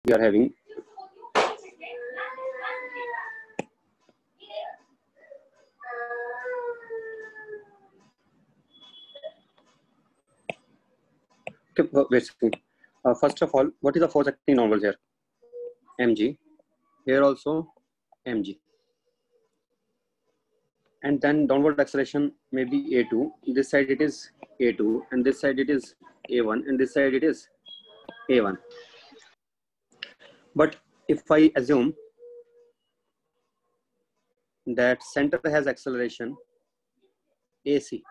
we are having first of all, what is the force acting downwards here? Mg. Here also mg. And then downward acceleration may be a2. This side it is a2, and this side it is a1, and this side it is a1. But if I assume that center has acceleration AC,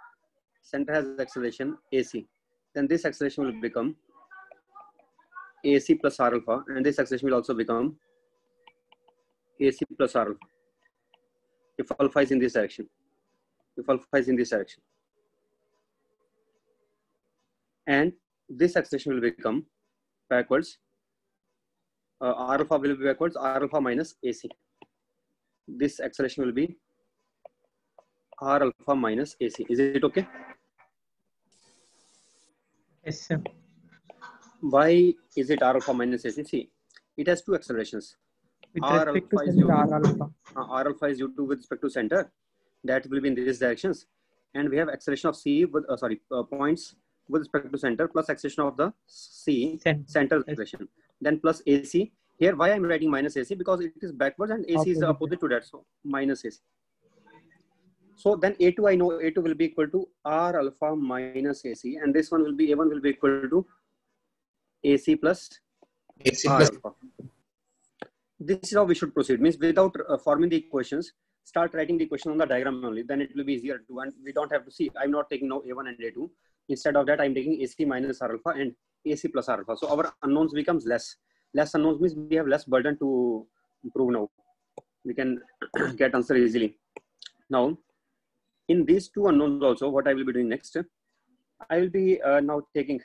center has acceleration AC, then this acceleration will become AC plus R alpha, and this acceleration will also become AC plus R alpha. If alpha is in this direction, if alpha is in this direction, and this acceleration will become backwards, R alpha will be backwards, R alpha minus AC. This acceleration will be R alpha minus AC. Is it okay? Yes, sir. Why is it R alpha minus AC? See, it has two accelerations. With R respect to alpha is center, U2. R alpha. R alpha is U2 with respect to center. That will be in these directions. And we have acceleration of C with, points with respect to center plus acceleration of the C, center acceleration. Then plus AC. Here, why I'm writing minus AC? Because it is backwards and AC is the opposite to that. So minus AC. So then A2, I know A2 will be equal to R alpha minus AC. And this one will be, A1 will be equal to AC plus R alpha. This is how we should proceed. Means without forming the equations, start writing the equation on the diagram only. Then it will be easier to, and we don't have to see. I'm not taking now A1 and A2. Instead of that, I'm taking AC minus R alpha and AC plus R alpha. So our unknowns becomes less. Less unknowns means we have less burden to prove now. We can get answer easily. Now, in these two unknowns also, what I will be doing next, I will be now taking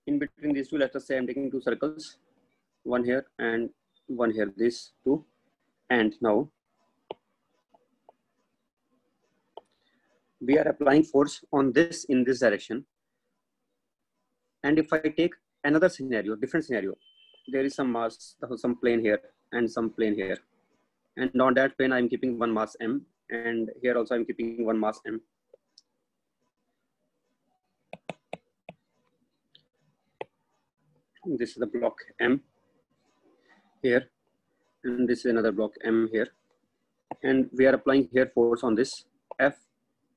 in between these two, let us say I'm taking two circles, one here and one here, these two. And now we are applying force on this in this direction. And if I take another scenario, different scenario, there is some mass, some plane here and some plane here. And on that plane, I'm keeping one mass M. And here also I'm keeping one mass M. This is the block M here, and this is another block M here. And we are applying here force on this F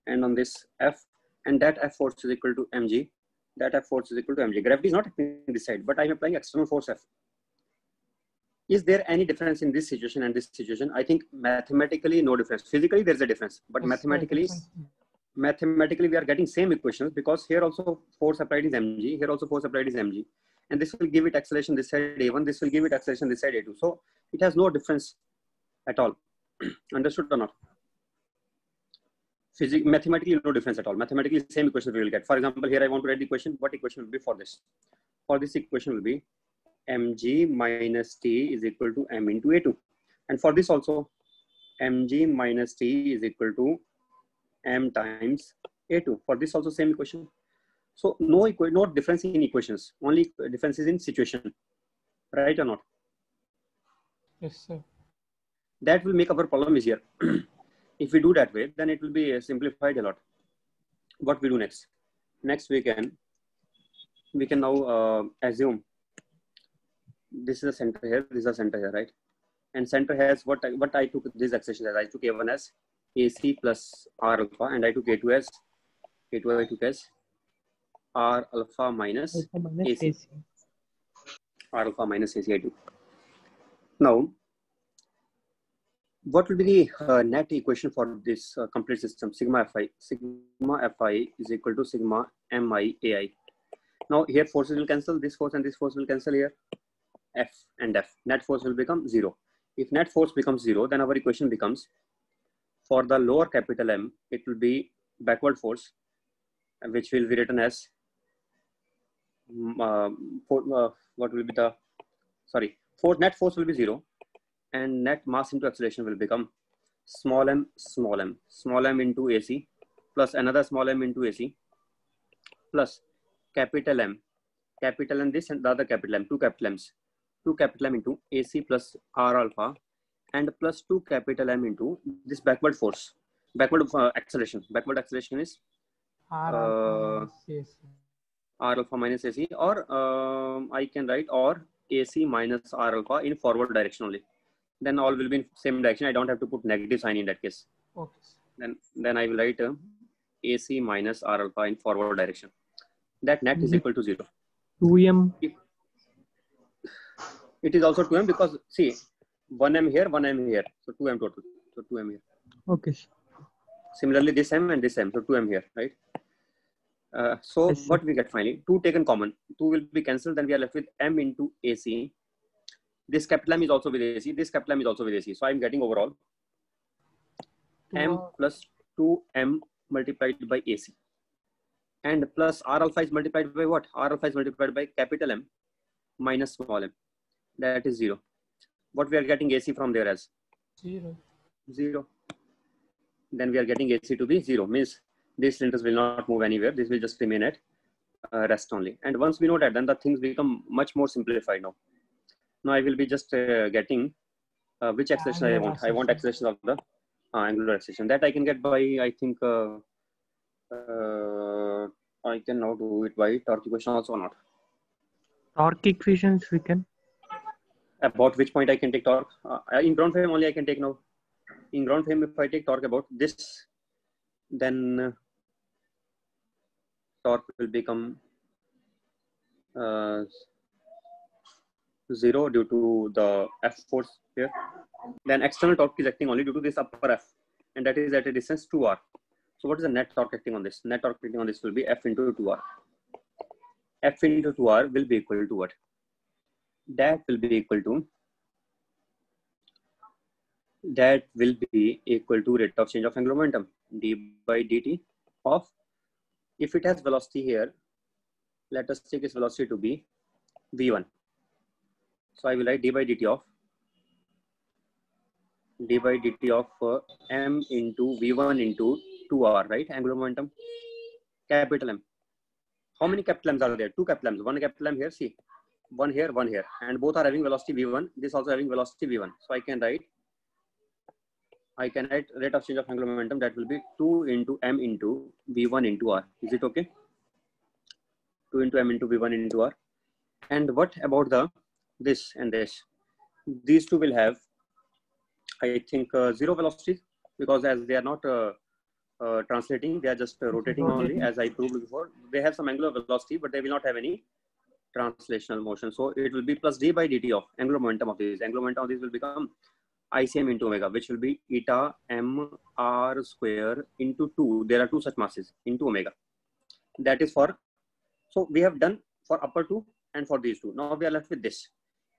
and on this F, and that F force is equal to mg. That F force is equal to mg. Gravity is not acting this side, but I'm applying external force F. Is there any difference in this situation and this situation? I think mathematically no difference. Physically there's a difference, but mathematically we are getting same equations, because here also force applied is mg, here also force applied is mg. And this will give it acceleration this side A1, this will give it acceleration this side A2. So it has no difference at all. Understood or not? Mathematically, no difference at all. Mathematically, same equation we will get. For example, here I want to write the equation. What equation will be for this? For this equation will be mg minus t is equal to m into A2. And for this also, mg minus t is equal to m times A2. For this also same equation. So no difference in equations, only differences in situation, right or not? Yes, sir. That will make our problem easier. If we do that way, then it will be simplified a lot. What we do next? Next we can now assume this is a center here, this is a center here, right? And center has what I took this acceleration as. I took A1 as AC plus R alpha, and I took A2 as R alpha minus AC. R alpha minus AC I do. Now, what will be the net equation for this complete system? Sigma Fi. Sigma Fi is equal to sigma Mi Ai. Now here forces will cancel. This force and this force will cancel here. F and F. Net force will become 0. If net force becomes 0, then our equation becomes, for the lower capital M, it will be backward force, which will be written as what will be the, net force will be 0, and net mass into acceleration will become small m into AC plus another small m into AC plus capital M, this and the other capital M, two capital M's, into AC plus R alpha and plus 2 capital M into this backward force, backward acceleration. Backward acceleration is R alpha minus AC, or I can write or AC minus R alpha in forward direction only. Then all will be in same direction. I don't have to put negative sign in that case. Okay. Then I will write AC minus R alpha in forward direction. That net is equal to 0. 2m. It is also 2m because see, 1m here, 1m here. So 2m total. So 2m here. Okay. Similarly, this m and this m. So 2m here, right? So yes, what we get finally, 2 taken common. 2 will be cancelled. Then we are left with m into AC. This capital M is also with AC. This capital M is also with AC. So I'm getting overall m plus 2m multiplied by AC. And plus R alpha is multiplied by what? R alpha is multiplied by capital M minus small m. That is 0. What we are getting AC from there as? 0. Then we are getting AC to be 0. Means these cylinders will not move anywhere. This will just remain at rest only. And once we know that, then the things become much more simplified now. Now I will be just getting which acceleration I want. I want acceleration of the angular acceleration. That I can get by, I think, I can now do it by torque equation also or not. Torque equations we can. About which point I can take torque? In ground frame only I can take now. In ground frame, if I take torque about this, then torque will become 0 due to the F force here. Then external torque is acting only due to this upper F, and that is at a distance 2r. So what is the net torque acting on this? Net torque acting on this will be F into 2r. F into 2r will be equal to what? That will be equal to rate of change of angular momentum, d by dt of, if it has velocity here, let us take its velocity to be v1. So I will write d by dt of m into v1 into 2r, right? Angular momentum, capital M. How many capital M's are there? 2 capital M's. 1 capital M here, see. 1 here, 1 here. And both are having velocity v1. This also having velocity v1. So I can write rate of change of angular momentum, that will be 2 into m into v1 into r. Is it okay? 2 into m into v1 into r. And what about this and this? These two will have, I think, 0 velocity, because as they are not translating, they are just rotating only, as I proved before. They have some angular velocity, but they will not have any translational motion. So it will be plus d by dt of angular momentum of these. Angular momentum of these will become ICM into omega, which will be eta m r square into 2. There are 2 such masses into omega. That is for, so we have done for upper 2 and for these 2. Now we are left with this.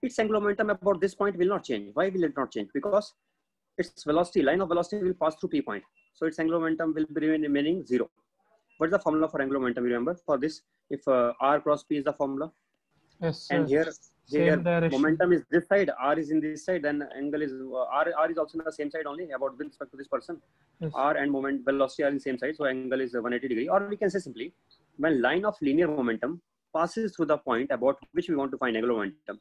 Its angular momentum about this point will not change. Why will it not change? Because its velocity, line of velocity will pass through P point. So its angular momentum will be remaining 0. What is the formula for angular momentum? Remember for this, if R cross P is the formula. Yes, sir. And here momentum is this side, R is in this side, then angle is R is also in the same side only, about with respect to this person. Yes. R and moment velocity are in the same side, so angle is 180 degree. Or we can say simply, when line of linear momentum passes through the point about which we want to find angular momentum,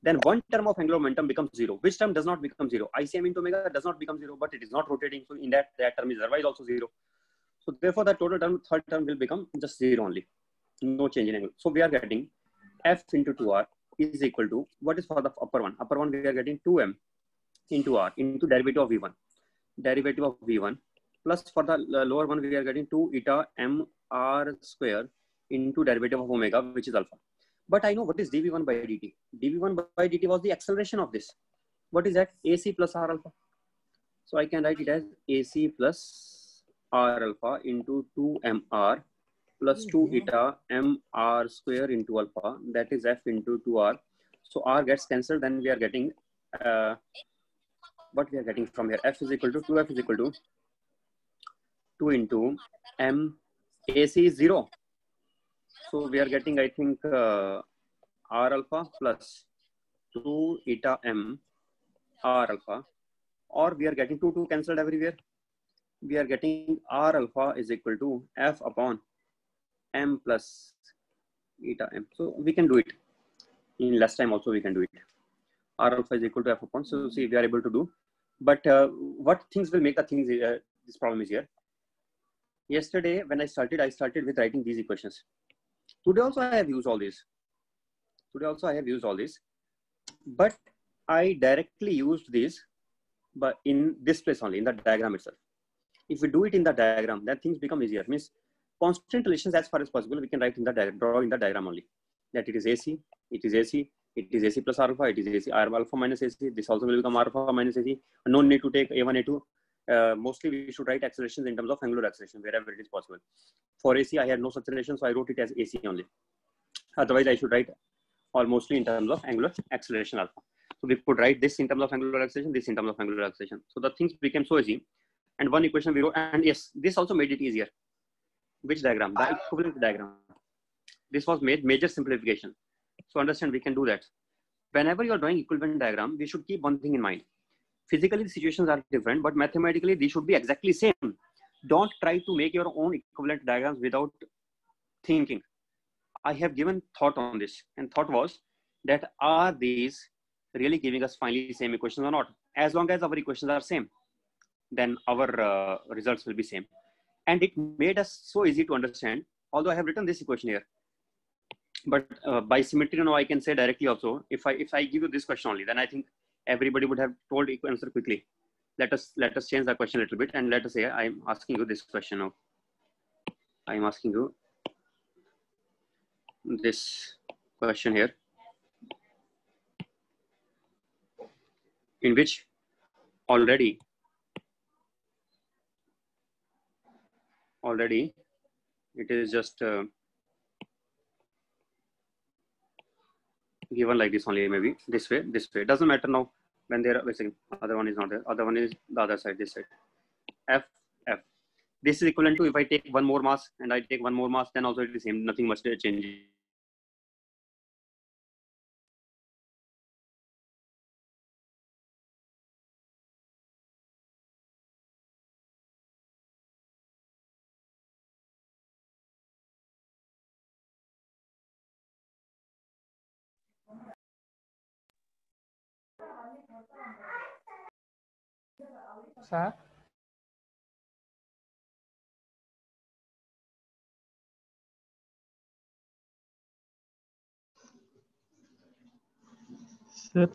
then one term of angular momentum becomes 0. Which term does not become 0? ICM into omega does not become 0, but it is not rotating. So in that term is otherwise also 0. So therefore the total term, third term will become just 0 only. No change in angle. So we are getting F into 2R is equal to, what is for the upper one? Upper one we are getting 2M into R into derivative of V1. Derivative of V1 plus for the lower one we are getting 2 eta M R square into derivative of omega, which is alpha. But I know what is dV1 by dt. dV1 by dt was the acceleration of this. What is that? AC plus R alpha. So I can write it as AC plus R alpha into 2mr plus 2 eta mr square into alpha. That is F into 2r. So R gets cancelled. Then we are getting what we are getting from here. F is equal to 2F is equal to 2 into M. AC is 0. So we are getting, I think, R alpha plus 2 eta M R alpha, or we are getting 2 cancelled everywhere. we are getting R alpha is equal to F upon M plus eta M. So we can do it in less time also, we can do it. R alpha is equal to F upon, so see, we are able to do. But what things will make the things, this problem is here. Yesterday, when I started with writing these equations. Today also I have used all this. But I directly used this, but in this place only, in the diagram itself. If we do it in the diagram, then things become easier. Means constant relations as far as possible, we can write in the draw in the diagram only. That it is AC, it is AC, it is AC plus alpha, it is AC, R alpha minus AC. This also will become alpha minus AC. No need to take A1, A2. Mostly we should write accelerations in terms of angular acceleration wherever it is possible. For AC, I had no such relation, so I wrote it as AC only. Otherwise, I should write or mostly in terms of angular acceleration alpha. So we could write this in terms of angular acceleration, this in terms of angular acceleration. So the things became so easy. And one equation we wrote, and yes, this also made it easier. Which diagram? The equivalent diagram. This was made major simplification. So understand, we can do that. Whenever you are drawing equivalent diagram, we should keep one thing in mind. Physically, the situations are different, but mathematically, they should be exactly same. Don't try to make your own equivalent diagrams without thinking. I have given thought on this, and thought was that are these really giving us finally same equations or not? As long as our equations are same, then our results will be same. And it made us so easy to understand, although I have written this equation here. But by symmetry, now I can say directly also, if I give you this question only, then I think everybody would have told answer quickly. Let us change the question a little bit, and let us say I'm asking you this question now. I'm asking you this question here, in which already it is just given like this only, maybe this way. Doesn't matter now. When there, other one is not there. Other one is the other side, this side. F. This is equivalent to, if I take one more mass and I take one more mass, then also it is same. Nothing much change. Sir? Sir?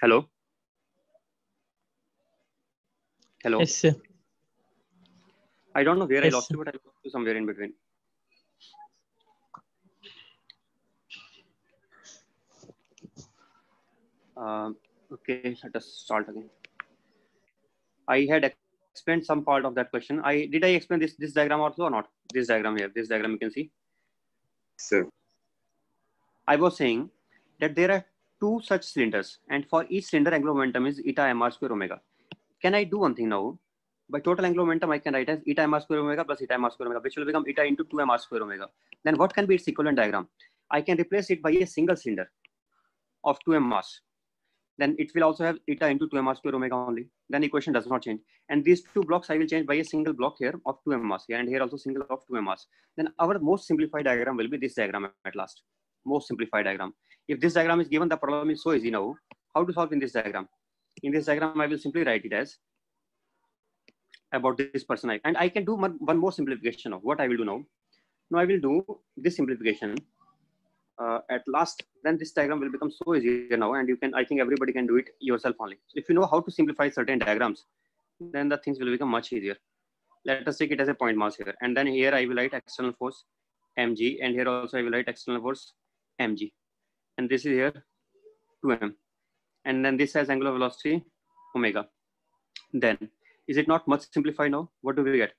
Hello. Yes, sir. I don't know where Yes, I lost sir. you, but I lost you somewhere in between. Okay, let us start again. I had explained some part of that question. Did I explain this diagram also or not? This diagram here, this diagram you can see. Sir. I was saying that there are two such cylinders, and for each cylinder, angular momentum is eta mr square omega. Can I do one thing now? By total angular momentum, I can write as eta mr square omega plus eta mr square omega, which will become eta into 2 mr square omega. Then what can be its equivalent diagram? I can replace it by a single cylinder of 2m mass. Then it will also have eta into 2 mr square omega only. Then equation does not change. And these two blocks I will change by a single block here of 2m mass here, and here also single of 2m mass. Then our most simplified diagram will be this diagram at last. Most simplified diagram. If this diagram is given, the problem is so easy now. How to solve in this diagram? In this diagram, I will simply write it as about this person. And I can do one more simplification of what I will do now. Now I will do this simplification. At last, then this diagram will become so easy now, and you can, I think everybody can do it yourself only. So if you know how to simplify certain diagrams, then the things will become much easier. Let us take it as a point mass here, and then here I will write external force mg, and here also I will write external force mg, and this is here 2m, and then this has angular velocity omega. Then is it not much simplified now? What do we get?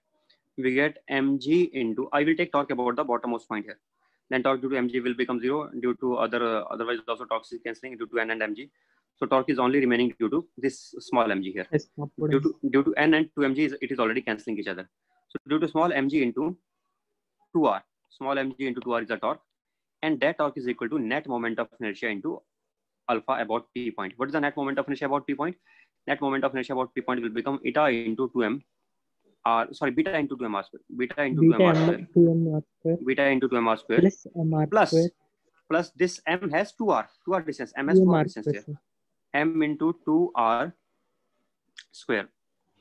We get mg into, I will take torque about the bottommost point here. Then torque due to mg will become 0 due to otherwise also torque is cancelling due to n and mg. So torque is only remaining due to this small mg here. Yes, due to n and 2mg, it is already cancelling each other. So due to small mg into 2r, small mg into 2r is the torque, and that torque is equal to net moment of inertia into alpha about p point. What is the net moment of inertia about p point? Net moment of inertia about p point will become eta into 2m. Beta into 2m r square. Beta into 2m r square. Beta into 2m r square. Plus m r square. Plus this m has 2r distance. M has 2r distance here. M into 2r square.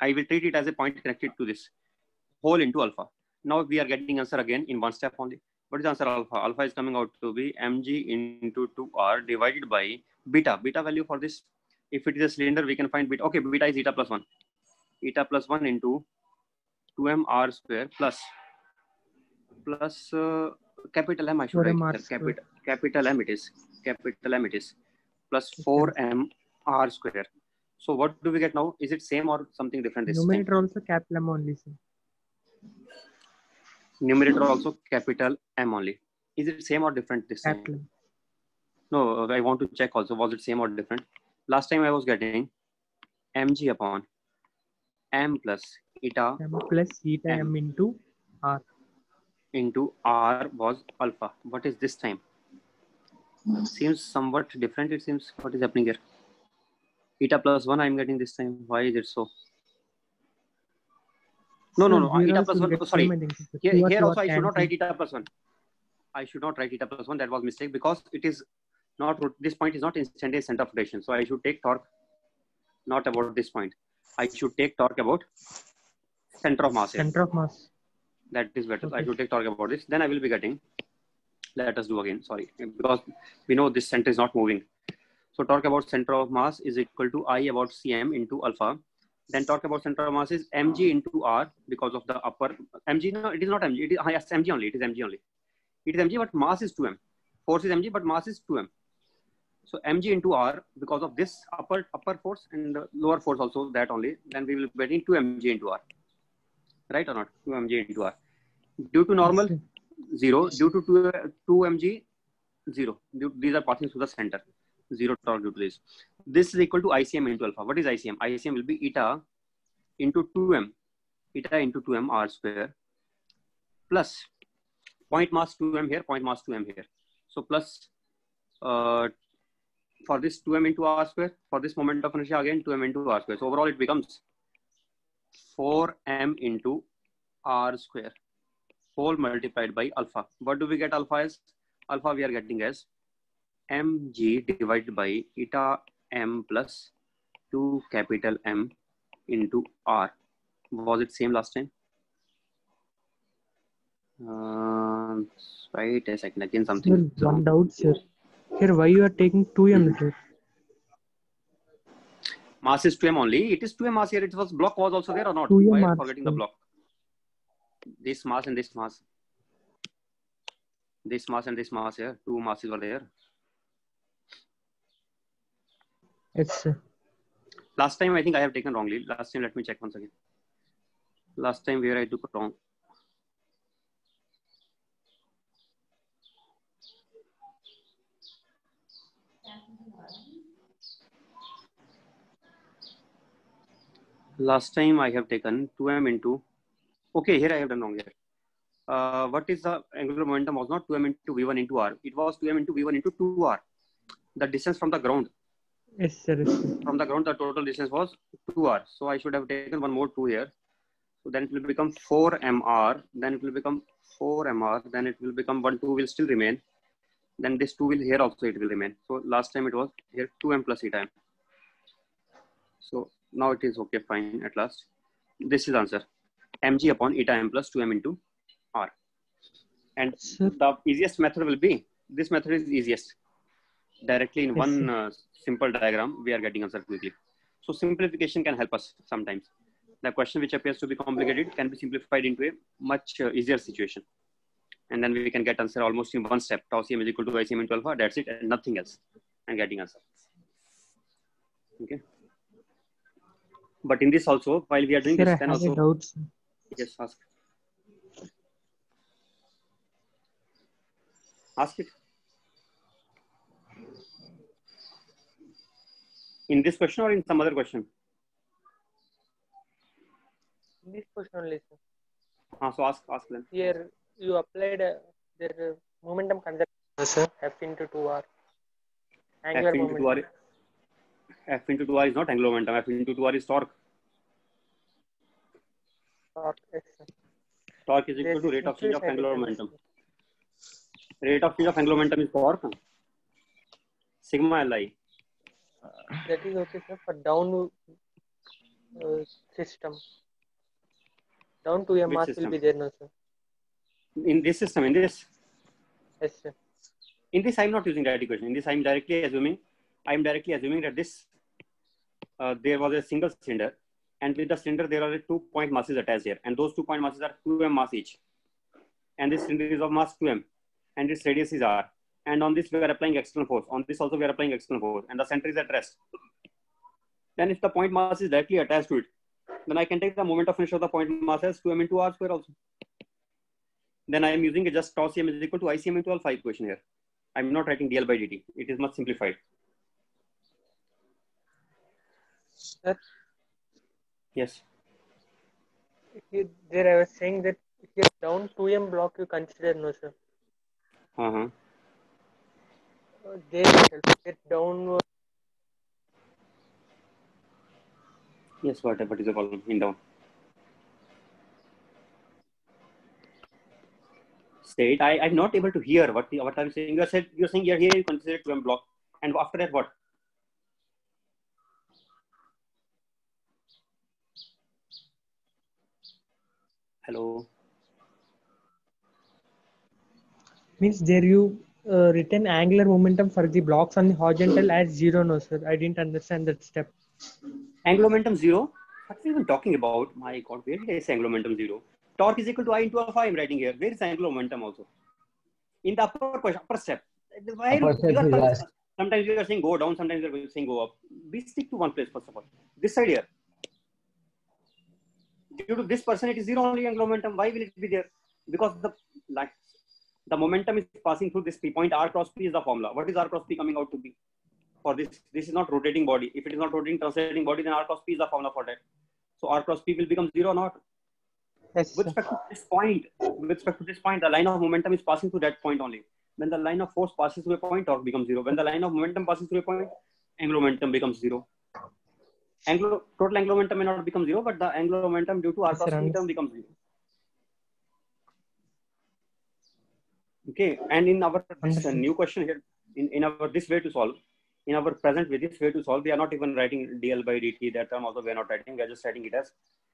I will treat it as a point connected to this whole into alpha. Now we are getting answer again in one step only. What is the answer alpha? Alpha is coming out to be mg into 2r divided by beta. Beta value for this, if it is a cylinder, we can find beta. Okay, beta is eta plus 1. Eta plus 1 into 2m r square plus capital M, I should write capital M it is plus 4m r square. So what do we get now? Is it same or something different this Numerator time? also capital M only, sir. Numerator also capital M only. Is it same or different this time? Capital. No, I want to check also, was it same or different? Last time I was getting mg upon m plus eta M plus eta m into r. Into r was alpha. What is this time? Seems somewhat different. It seems. What is happening here? Eta plus 1 I am getting this time. Why is it so? No. Eta plus 1. Sorry. Here also I should not write eta plus 1. I should not write eta plus 1. That was mistake because it is not. This point is not instantaneous center of rotation. So I should take torque not about this point. I should take torque about center of mass. Center of mass. That is better. Okay. I should take torque about this. Then I will be getting. Let us do again. Sorry, because we know this center is not moving. So torque about center of mass is equal to I about cm into alpha. Then torque about center of mass is mg into r because of the upper mg. No, it is not mg. It is yes, mg only. It is mg only. It is mg, but mass is 2m. Force is mg, but mass is 2m. So mg into r because of this upper force and the lower force also that only. Then we will be getting 2mg into r. Right or not? 2mg into r. Due to normal, 0. Due to 2mg, 0. These are passing through the center. 0 torque due to this. This is equal to ICM into alpha. What is ICM? ICM will be eta into 2m. Eta into 2m r square plus point mass 2m here, point mass 2m here. So plus for this 2m into r square, for this moment of inertia again 2m into r square. So overall it becomes 4m into r square whole multiplied by alpha. What do we get alpha as? Alpha we are getting as mg divided by eta m plus 2 capital M into r. Was it same last time? Wait a second, again something. Sir, one doubt, sir. Here, why you are taking 2m here? Mass is 2m only. It is 2m mass here. It was block was also there or not? 2m Why are you mass forgetting the block? This mass and this mass. This mass and this mass here. Two masses were there. Yes, sir. Last time I think I have taken wrongly. Last time, let me check once again. Last time where I took wrong. Last time I have taken 2m into, okay, here I have done wrong here. What is the angular momentum was not 2m into v1 into r. It was 2m into v1 into 2r. The distance from the ground. Yes, sir. Yes, sir. From the ground, the total distance was 2r. So I should have taken one more 2 here. So then it will become 4mr. Then it will become 4mr. Then it will become 1, 2 will still remain. Then this 2 will here also it will remain. So last time it was here 2m plus eta m. So now it is okay, fine at last. This is answer. mg upon eta m plus 2m into r. And Sir. the easiest method will be, this method is easiest. Directly in Yes, one simple diagram, we are getting answer quickly. So simplification can help us sometimes. The question which appears to be complicated can be simplified into a much easier situation. And then we can get answer almost in one step. Tau cm is equal to ICM into alpha. That's it, and nothing else. And getting answer. Okay. But in this also, while we are doing sir, this, I then have also. a doubt, sir. Yes, ask. Ask it. In this question or in some other question? This question only, sir. So ask them. Here you applied the momentum conservation, sir. F into 2r. Angular F into momentum. 2r. F into 2r is not angular momentum. F into 2r is torque. Torque, yes, sir. Torque is equal to rate of change of angular momentum. Rate of change of angular momentum is torque. Sigma Li. That is okay, sir. For down system. Down to a Which mass system? will be there, no, sir. In this system, in this? Yes, sir. In this, I'm not using that equation. In this, I'm directly assuming that this, there was a single cylinder, and with the cylinder, there are 2 point masses attached here, and those 2 point masses are 2m mass each. And this cylinder is of mass 2m, and its radius is r. And on this, we are applying external force. On this also, we are applying external force, and the center is at rest. Then if the point mass is directly attached to it, then I can take the moment of inertia of the point mass as 2m into r square also. Then I am using just tau cm is equal to ICM into alpha equation here. I'm not writing dl by dt. It is much simplified. Sir, Yes. here, there I was saying that here down 2m block you consider, no, sir. There get down. Yes, what is the column in down? Say it. I'm not able to hear what I'm saying. You're saying here you consider 2m block, and after that what? Hello. Means there you written angular momentum for the blocks on the horizontal as 0, no, sir. I didn't understand that step. Angular momentum 0? What are you even talking about? My God, where did I say angular momentum 0? Torque is equal to I into alpha. I'm writing here. Where is angular momentum also? In the upper step. Sometimes you are saying go down, sometimes you are saying go up. We stick to one place first of all. This side here. Due to this person, it is 0 only angular momentum. Why will it be there? Because the momentum is passing through this P point. R cross P is the formula. What is R cross P coming out to be? For this is not rotating body. If it is not rotating translating body, then R cross P is the formula for that. So R cross P will become 0 or not? Yes, with respect to this point, the line of momentum is passing through that point only. When the line of force passes through a point, torque becomes 0. When the line of momentum passes through a point, angular momentum becomes 0. Total angular momentum may not become 0, but the angular momentum due to R cross P term becomes 0. Okay, and in our new question here, in our this way to solve, in our present way, this way to solve, we are not even writing dl by dt. That term also we are not writing. We are just writing it as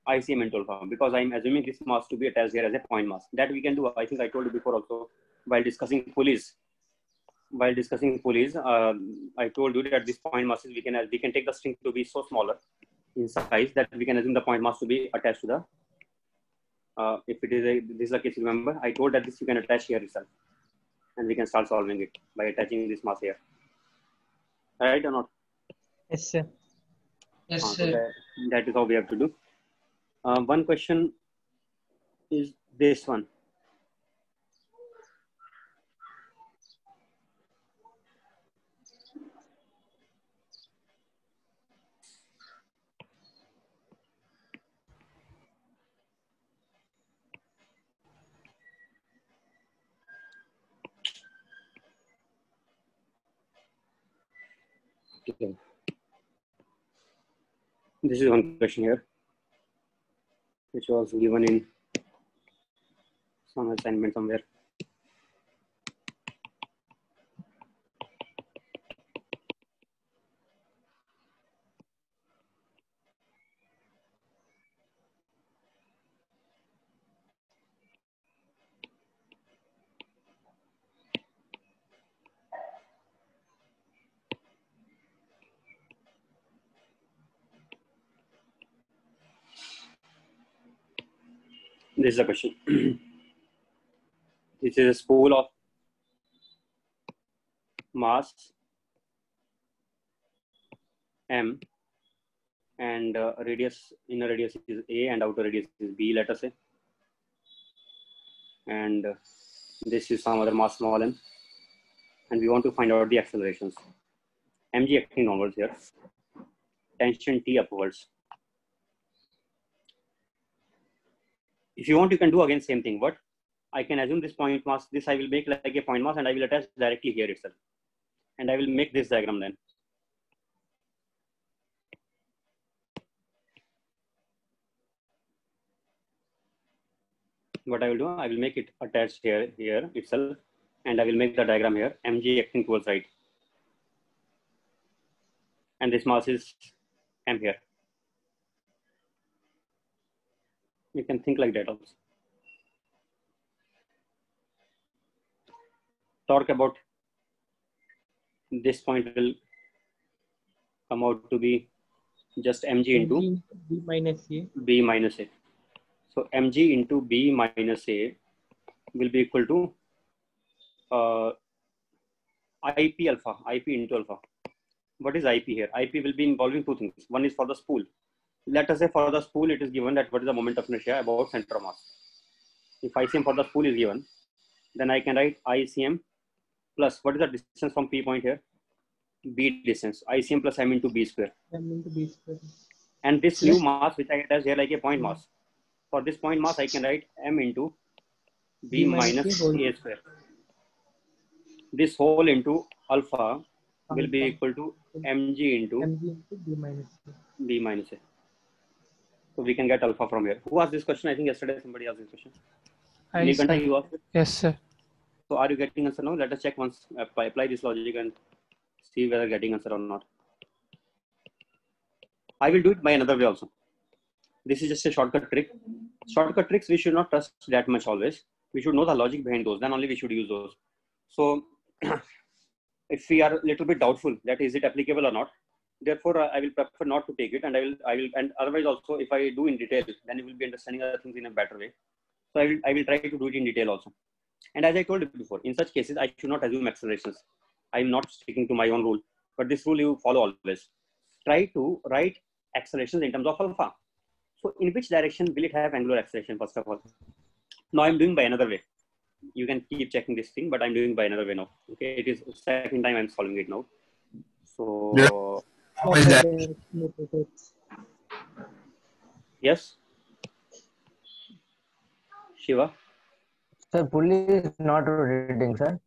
ICM into alpha, because I'm assuming this mass to be attached here as a point mass. That we can do. I think I told you before also while discussing pulleys. I told you that this point masses we can take the string to be so smaller in size that we can assume the point mass to be attached to the. If it is this is the case, remember I told that this you can attach here itself, and we can start solving it by attaching this mass here. Right or not? Yes, sir. Yes, So sir. that is how we have to do. One question is this one. Okay. This is one question here, which was given in some assignment somewhere. This is a question. This is a spool of mass m, and radius, inner radius is a and outer radius is b, let us say. And this is some other mass small m. And we want to find out the accelerations. mg acting downwards here. Tension T upwards. If you want, you can do again same thing. But I can assume this point mass, this I will make like a point mass, and I will attach directly here itself. And I will make this diagram then. What I will do, I will make it attached here itself, and I will make the diagram here, mg acting towards right. And this mass is m here. You can think like that also. Torque about this point will come out to be just mg into B minus A. B minus A. So mg into B minus A will be equal to IP alpha, IP into alpha. What is IP here? IP will be involving two things. One is for the spool. Let us say for the spool, it is given that what is the moment of inertia about center of mass. If ICM for the spool is given, then I can write ICM plus what is the distance from P point here? B distance. ICM plus M into B square. M into B square. And this new mass which I attach here like a point mass. For this point mass, I can write M into B minus A square. This whole into alpha will be equal to mg into B minus A. B minus A. So we can get alpha from here. Who asked this question? I think yesterday somebody asked this question. Neelkanta, you asked it? Yes, sir. So are you getting answer now? Let us check once, apply this logic and see whether getting answer or not. I will do it by another way also. This is just a shortcut trick. Shortcut tricks we should not trust that much always. We should know the logic behind those. Then only we should use those. So if we are a little bit doubtful that is it applicable or not, therefore I will prefer not to take it, and I will, and otherwise also if I do in detail, then you will be understanding other things in a better way. So I will try to do it in detail also. And as I told you before, in such cases, I should not assume accelerations. I am not sticking to my own rule, but this rule you follow always. Try to write accelerations in terms of alpha. So in which direction will it have angular acceleration, first of all? Now I'm doing by another way. You can keep checking this thing, but I'm doing by another way now. Okay, it is second time I'm solving it now. So yes, Shiva. Sir, pulley is not rotating, sir.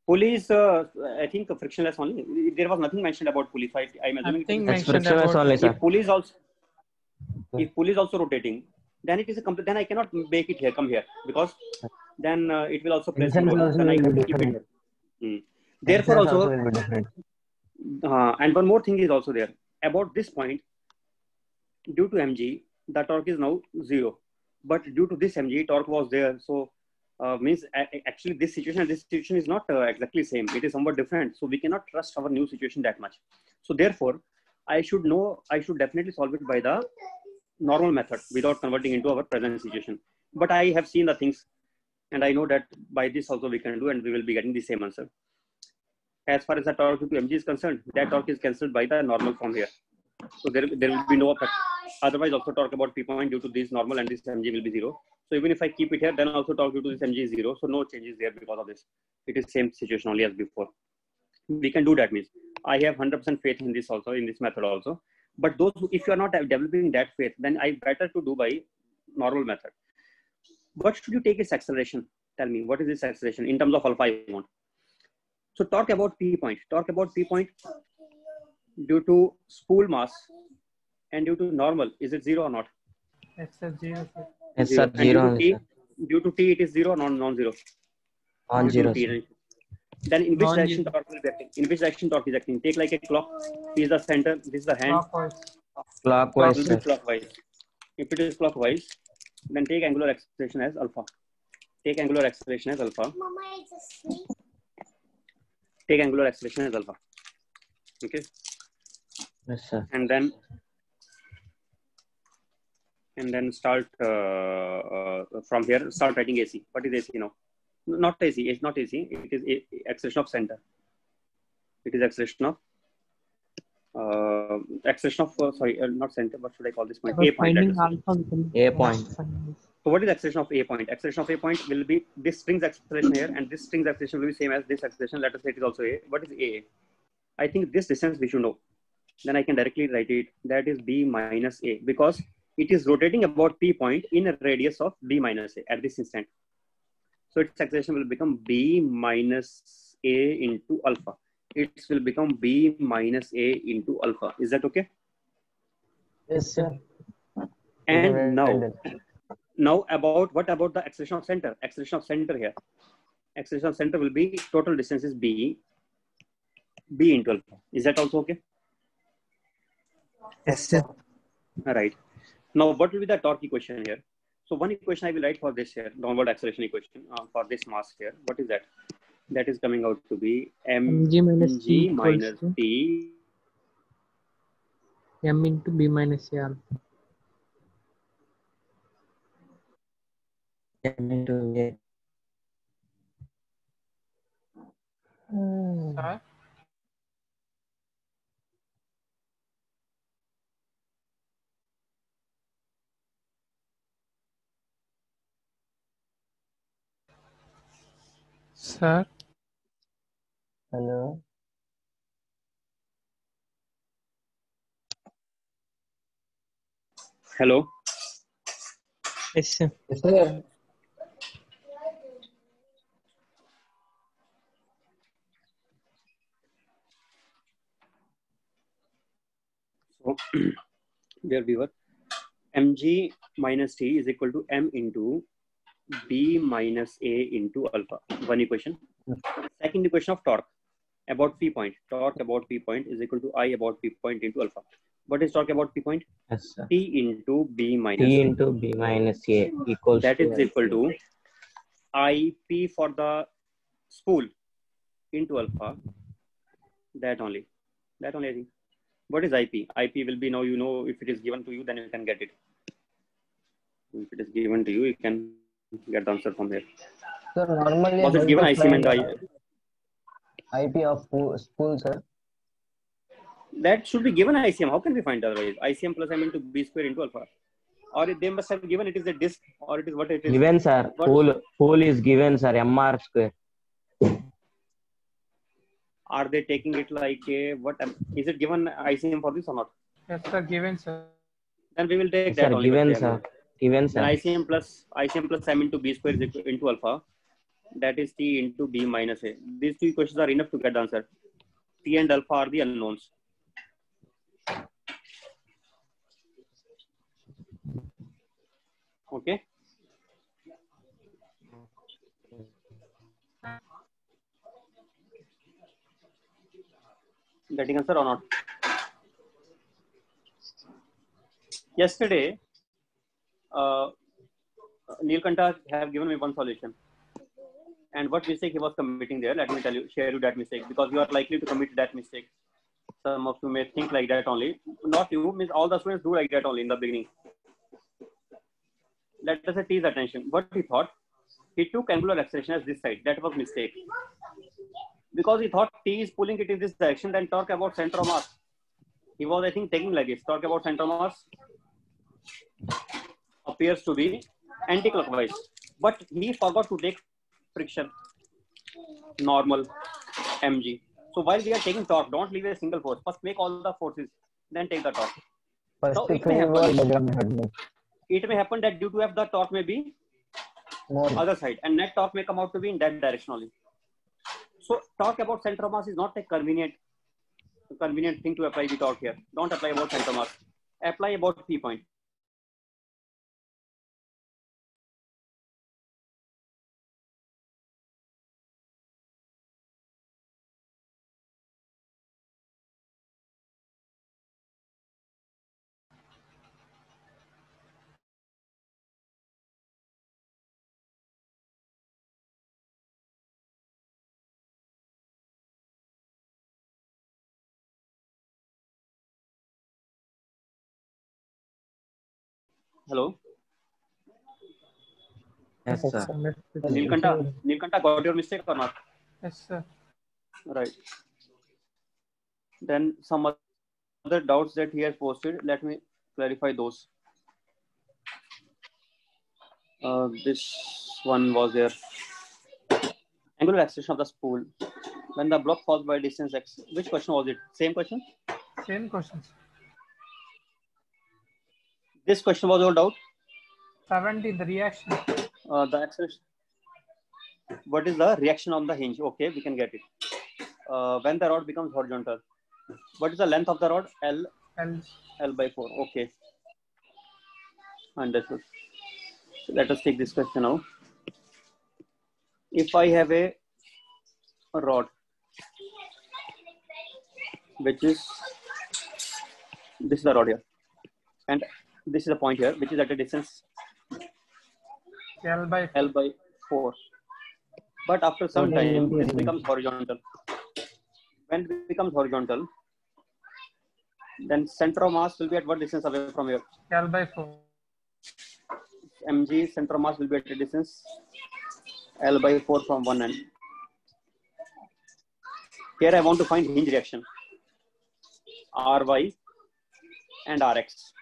Pulley is, I think, frictionless only. There was nothing mentioned about pulley. So I'm assuming it's frictionless only, sir. If pulley is also rotating, then it is a complete. Then I cannot make it here. Come here, because then it will also place. Then I can keep it here. Therefore, also and one more thing is also there about this point. Due to mg, the torque is now 0. But due to this mg, torque was there. So means actually this situation and this situation is not exactly same. It is somewhat different. So we cannot trust our new situation that much. So therefore, I should definitely solve it by the normal method without converting into our present situation. But I have seen the things, and I know that by this also we can do, and we will be getting the same answer. As far as the torque to mg is concerned, that torque is cancelled by the normal form here. So there will be no effect. Otherwise, also talk about P point due to this normal and this mg will be 0. So even if I keep it here, then also talk due to this mg is 0. So no changes there because of this. It is same situation only as before. We can do that. Means I have 100% faith in this also, in this method also. But those who, if you are not developing that faith, then I better to do by normal method. What should you take as acceleration? Tell me, what is this acceleration in terms of alpha I want? So talk about P point. Talk about P point due to spool mass and due to normal. Is it 0 or not? Yes, sir. 0, sir. Yes, sir. 0 only, sir. Due to T, it is 0 or non-zero? Non-zero. Then in which direction torque will be acting? In which direction torque is acting? Take like a clock. This is the center. This is the hand. Clockwise. Will be clockwise. If it is clockwise, then take angular acceleration as alpha. Take angular acceleration as alpha. Take angular acceleration as alpha. Okay. Yes, sir. And then start from here. Start writing AC. What is AC now? Not AC. It's not AC. It is acceleration of center. It is acceleration of sorry, not center. What should I call this point? A point. A point. So what is acceleration of A point? Acceleration of A point will be this string's acceleration here, and this string's acceleration will be same as this acceleration. Let us say it is also A. What is A? I think this distance we should know. Then I can directly write it. That is B minus A, because it is rotating about P point in a radius of B minus A at this instant. So its acceleration will become B minus A into alpha. It will become B minus A into alpha. Is that okay? Yes, sir. And now about what about the acceleration of center? Acceleration of center here. Acceleration of center will be total distance is B into alpha. Is that also okay? Yes, sir. All right. Now what will be the torque equation here? So one equation I will write for this here, downward acceleration equation for this mass here. What is that? That is coming out to be mg minus T m into B minus A alpha. M into A. Sir? Sir? Hello. Hello. Yes, sir. Yes, sir. So where we were, mg minus T is equal to m into B minus A into alpha. One equation. Second equation of torque about P point. Torque about P point is equal to I about P point into alpha. What is torque about P point? Yes, sir. T into B minus T A. into B minus A equals That to is equal to IP for the spool into alpha. That only I think. What is IP? IP will be now, you know, if it is given to you, then you can get it. If it is given to you, you can get the answer from here. So normally was it given ICM and IP of spool, sir? That should be given ICM. How can we find otherwise? ICM plus M into B square into alpha. Or they must have given it is a disk, or it is what it is. Given, sir. Spool is given, sir. MR square. Are they taking it like a what? Is it given ICM for this or not? Yes, sir. Given, sir. Then we will take Yes, that sir, only. given, sir. Given, sir. Then ICM plus M into B square is equal into alpha. That is T into B minus A. These two equations are enough to get the answer. T and alpha are the unknowns. Okay. Getting answer or not? Yesterday, Neelkanta have given me one solution. And what mistake he was committing there, let me share you that mistake, because you are likely to commit that mistake. Some of you may think like that only. Not you, means all the students do like that only in the beginning. Let us say T's attention. What he thought, he took angular acceleration as this side. That was mistake. Because he thought T is pulling it in this direction, then torque about center of mass. He was, I think, taking like this. Talk about center of mass appears to be anti-clockwise, but he forgot to take friction, normal, mg. So while we are taking torque, don't leave a single force. First make all the forces, then take the torque. Now it may happen that due to F, the torque may be more other side, and net torque may come out to be in that direction only. So talk about center of mass is not a convenient thing to apply the torque here. Don't apply about center of mass. Apply about P point. Hello. Yes, sir. Nilkanta, got your mistake or not? Yes, sir. Right. Then some other doubts that he has posted. Let me clarify those. This one was there. Angular acceleration of the spool when the block falls by distance x. Which question was it? Same question? Same questions. This question was your doubt? 70, the reaction. The acceleration. What is the reaction on the hinge? Okay, we can get it. When the rod becomes horizontal. What is the length of the rod? L by 4. Okay. Understood. So let us take this question now. If I have a rod, which is, this is the rod here, and this is a point here, which is at a distance L by 4. But after some time, this becomes horizontal. When it becomes horizontal, then center of mass will be at what distance away from here? L by 4. Mg, center of mass will be at a distance L by 4 from one end. Here I want to find hinge reaction, Ry and Rx.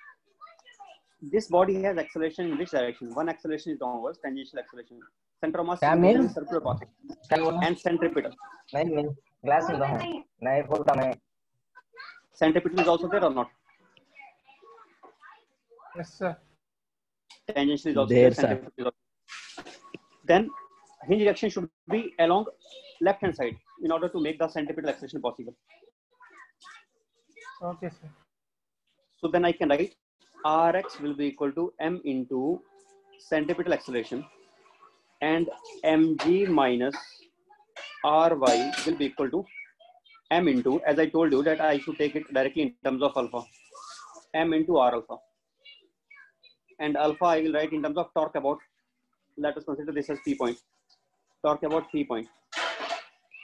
This body has acceleration in which direction? One acceleration is downwards, tangential acceleration. Center of mass is circular path and centripetal. Centripetal is also there or not? Yes, sir. Tangential is also there. Centripetal is also there. Then hinge reaction should be along left hand side in order to make the centripetal acceleration possible. Okay, sir. So then I can write Rx will be equal to m into centripetal acceleration, and mg minus Ry will be equal to m into, as I told you that I should take it directly in terms of alpha, m into R alpha. And alpha I will write in terms of torque about, let us consider this as P point. Torque about P point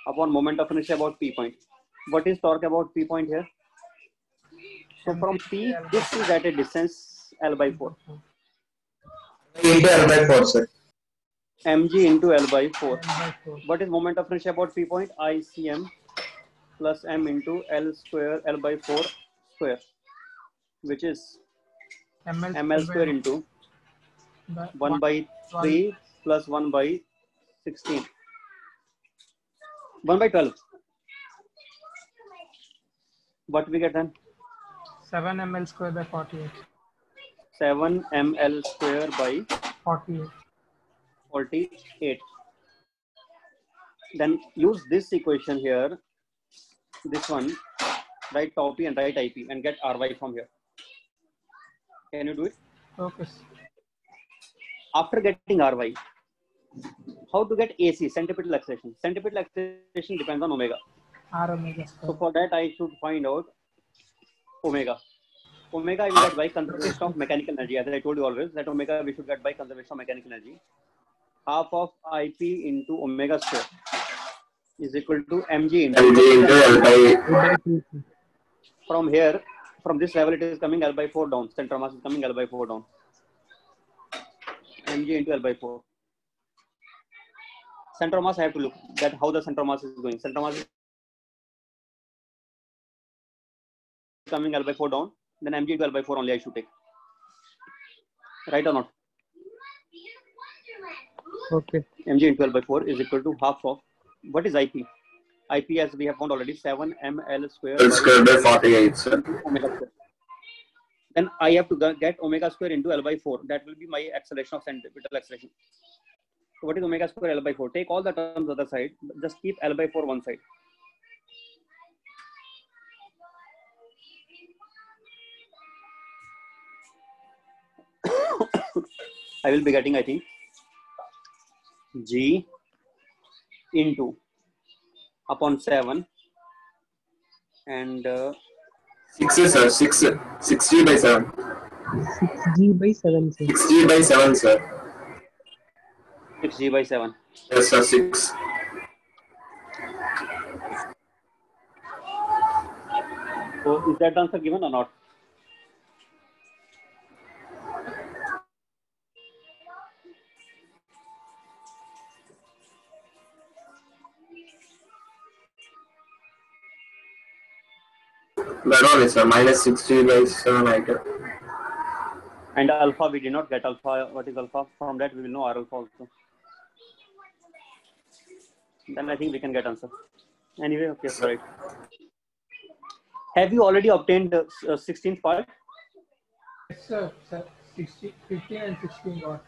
upon moment of inertia about P point. What is torque about P point here? So from P, this is at a distance L by 4. Into L by 4, sir. Mg into L by 4. What is moment of inertia about P point? ICM plus m into L square L by 4 square, which is ml square into 1 by 3 plus 1 by 16. 1 by 12. What we get then? 7 ml square by 48. 7 ml square by 48. Then use this equation here, this one, write tau p and write ip and get Ry from here. Can you do it? Okay. After getting Ry, how to get AC, centripetal acceleration? Centripetal acceleration depends on omega. R omega square. So for that I should find out omega. Omega I will get by conservation of mechanical energy. As I told you always, that omega we should get by conservation of mechanical energy. Half of IP into omega square is equal to mg into L by. From here, from this level it is coming L by 4 down. Center mass is coming L by 4 down. Mg into L by 4. Center mass I have to look that how the center mass is going. Center mass is coming L by 4 down, then mg into L by 4 only I should take. Right or not? Okay. mg into L by 4 is equal to half of, what is IP? IP, as we have found already, 7 ml square by 48, sir. Omega square. Then I have to get omega square into L by 4. That will be my acceleration of centripetal acceleration. So what is omega square L by 4? Take all the terms other side. Just keep L by 4 one side. I will be getting, I think, G into upon 7 and 6, sir. 6G by 7. 6G by 7, sir. 6G by 7, sir. 6G by 7. Yes, sir. 6. So is that answer given or not? That one is, sir. Minus 6G by 7 item. And alpha, we did not get alpha. What is alpha? From that we will know R alpha also. Then I think we can get answer. Anyway, okay, Sir. right. Have you already obtained the 16th part? Yes, sir. 15 and 16 got.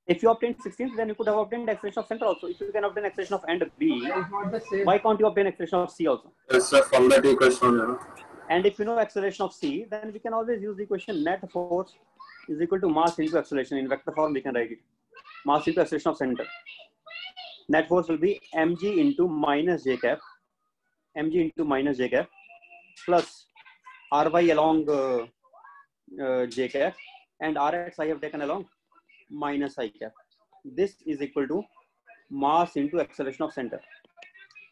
If you obtained 16th, then you could have obtained acceleration of center also. If you can obtain acceleration of end B, It's not the same. why can't you obtain acceleration of C also? Yes, sir. From that equation, And if you know acceleration of C, then we can always use the equation net force is equal to mass into acceleration. In vector form, we can write it. Mass into acceleration of center. Net force will be mg into minus j cap, mg into minus j cap, plus ry along j cap, and rx I have taken along minus I cap. This is equal to mass into acceleration of center.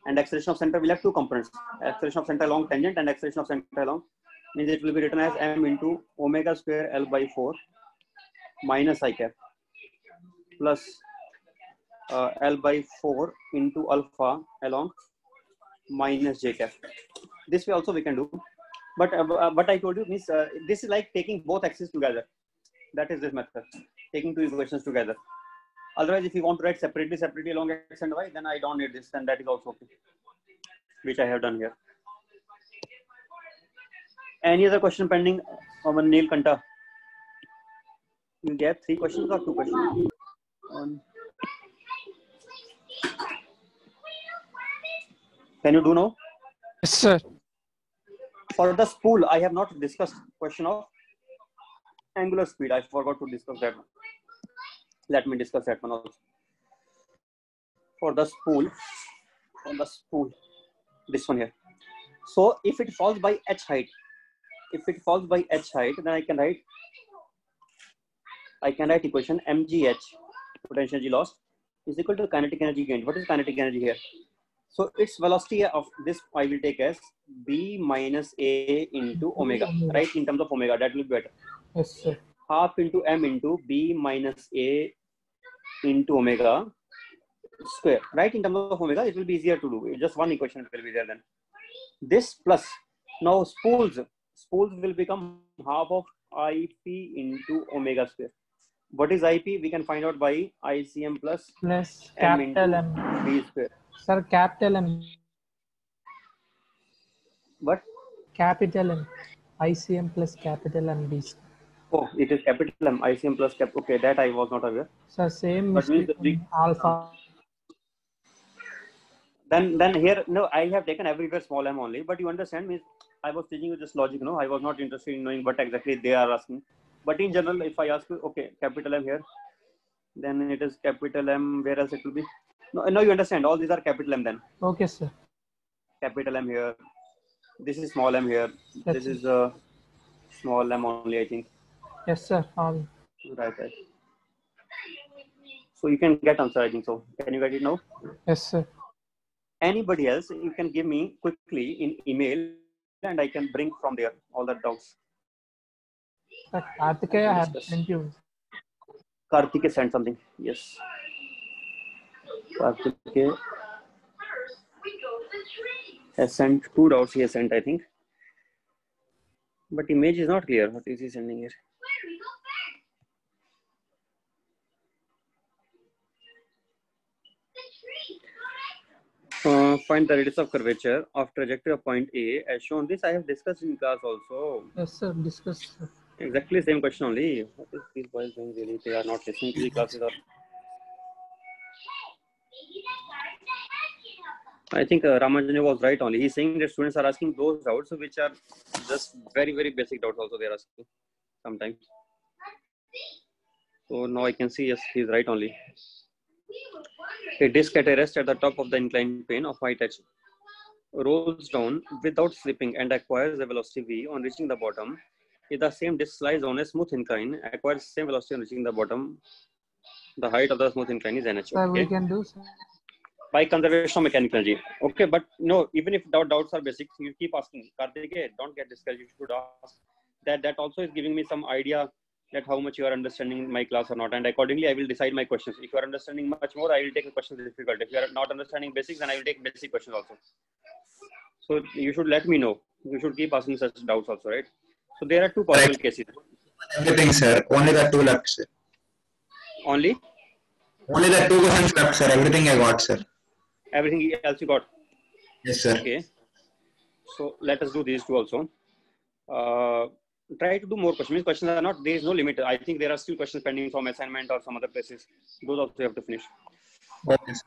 And acceleration of center will have two components. Acceleration of center along tangent and acceleration of center along, means it will be written as m into omega square L by 4 minus I cap plus L by 4 into alpha along minus j cap. This way also we can do. But what I told you means this is like taking both axes together. That is this method, taking two equations together. Otherwise, if you want to write separately along x and y, then I don't need this, and that is also okay, which I have done here. Any other question pending? Neil Kanta. You gave 3 questions or 2 questions? Can you do now? Yes, sir. For the spool, I have not discussed question of angular speed. I forgot to discuss that one. Let me discuss that one also. For the spool, this one here. So if it falls by h height, then I can write equation mgh, potential energy lost, is equal to kinetic energy gained. What is kinetic energy here? So its velocity of this I will take as b minus a into omega, right? In terms of omega, that will be better. Yes, sir. Half into m into b minus a into omega square, right? In terms of omega, it will be easier to do. Just one equation will be there then. This plus, now spools will become half of ip into omega square. What is ip? We can find out by ICM plus capital M. B square. Sir, capital M. What? Capital M. ICM plus capital M B. Oh, it is capital M, ICM plus cap. Okay, that I was not aware. So same But means alpha. Then here, no, I have taken everywhere small m only. But you understand, means I was teaching you just logic. No, I was not interested in knowing what exactly they are asking. But in general, if I ask you, okay, capital M here, then it is capital M. Where else it will be? No, you understand. All these are capital M then. Okay, sir. Capital M here. This is small m here. Yes, this is small m only, I think. Yes, sir. Right. So you can get answer, I think so. Can you get it now? Yes, sir. Anybody else, you can give me quickly in email and I can bring from there all the doubts. Karthikeya have sent you. Karthikeya sent something. Yes. Karthikeya has sent 2 doubts. He has sent, I think. But image is not clear. What is he sending here? Find the radius of curvature of trajectory of point A as shown. This I have discussed in class also. Yes, sir. Discuss. Exactly same question only. What is these boys doing really? They are not listening to the classes. Or I think Ramanjani was right only. He's saying that students are asking those doubts which are just very, very basic doubts also they are asking sometimes. So now I can see, yes, he's right only. A disc at a rest at the top of the inclined plane of white edge rolls down without slipping and acquires a velocity v on reaching the bottom. If the same disc slides on a smooth incline, acquires same velocity on reaching the bottom, the height of the smooth incline is nh. Sir, Okay? we can do, sir. By conservation of mechanical energy. Okay, but no, even if doubts are basic, you keep asking. Karthike, don't get discouraged. You should ask. That also is giving me some idea that how much you are understanding my class or not, and accordingly I will decide my questions. If you are understanding much more, I will take the questions difficult. If you are not understanding basics, then I will take basic questions also. So you should let me know. You should keep asking such doubts also, right? So there are two possible cases. Everything, sir. Only the two left, sir. Only the two questions left, sir. Everything I got, sir. Everything else you got? Yes, sir. Okay. So let us do these two also. Try to do more questions. Questions are not, there is no limit. I think there are still questions pending from assignment or some other places. Those also you have to finish. Okay, sir.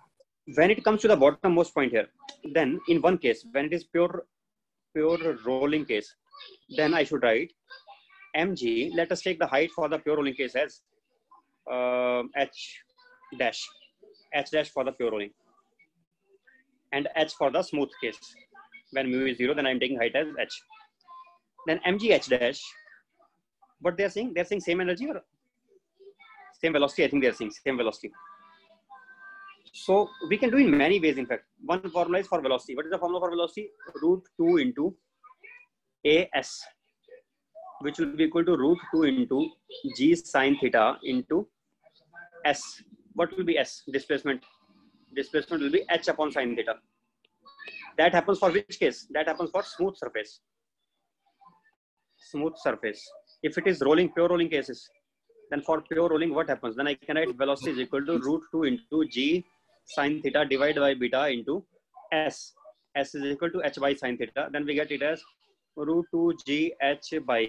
When it comes to the bottommost point here, then in one case, when it is pure rolling case, then I should write mg. Let us take the height for the pure rolling case as h dash for the pure rolling, and h for the smooth case. When mu is 0, then I am taking height as h. Then mg h dash. What they are saying? They are saying same energy or same velocity. I think they are saying same velocity. So we can do in many ways. In fact, one formula is for velocity. What is the formula for velocity? Root 2 into as, which will be equal to root 2 into g sine theta into s. What will be s? Displacement. Displacement will be h upon sine theta. That happens for which case? That happens for smooth surface. Smooth surface. If it is rolling, pure rolling cases, then for pure rolling, what happens? Then I can write velocity is equal to root 2 into g sine theta divided by beta into s. S is equal to h by sine theta. Then we get it as root 2 g h by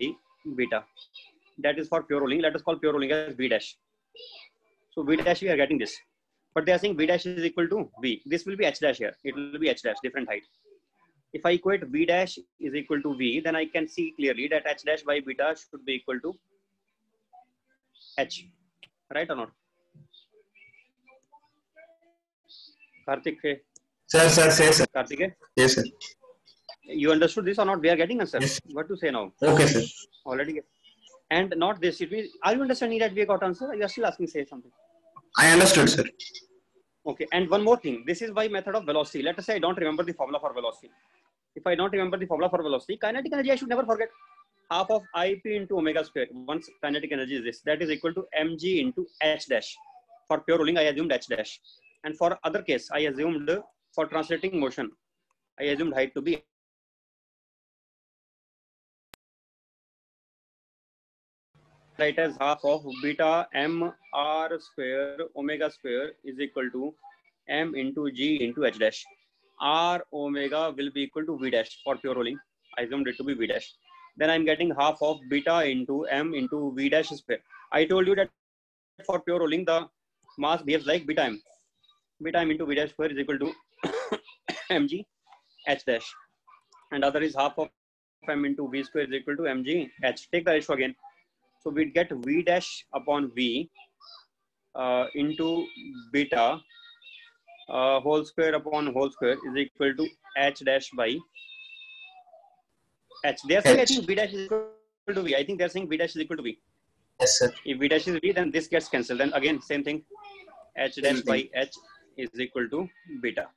beta. That is for pure rolling. Let us call pure rolling as v dash. So v dash, we are getting this. But they are saying v dash is equal to v. This will be h dash here. It will be h dash, different height. If I equate v dash is equal to v, then I can see clearly that h dash by beta should be equal to h. Right or not? Karthik. Sir, say, sir. Karthik. Yes, sir. You understood this or not? We are getting answer. Yes. What to say now? Okay, sir. Already. And not this. It means, are you understanding that we got answer? You are still asking, say something. I understood, sir. Okay. And one more thing. This is by method of velocity. Let us say I don't remember the formula for velocity. If I don't remember the formula for velocity, kinetic energy I should never forget. Half of IP into omega square. Once kinetic energy is this, that is equal to mg into h dash. For pure rolling, I assumed h dash. And for other case, I assumed for translating motion, I assumed height to be right as half of beta m r square omega square is equal to m into g into h dash. R omega will be equal to v dash for pure rolling. I assumed it to be v dash. Then I'm getting half of beta into m into v dash square. I told you that for pure rolling, the mass behaves like beta m. Beta m into v dash square is equal to mg h dash. And other is half of m into v square is equal to mg h. Take the ratio again. So we get v dash upon v into beta whole square upon whole square is equal to h dash by h. They are saying I think v dash is equal to v. I think they are saying v dash is equal to v. Yes, sir. If v dash is v, then this gets cancelled. Then again, same thing. H dash by h is equal to beta.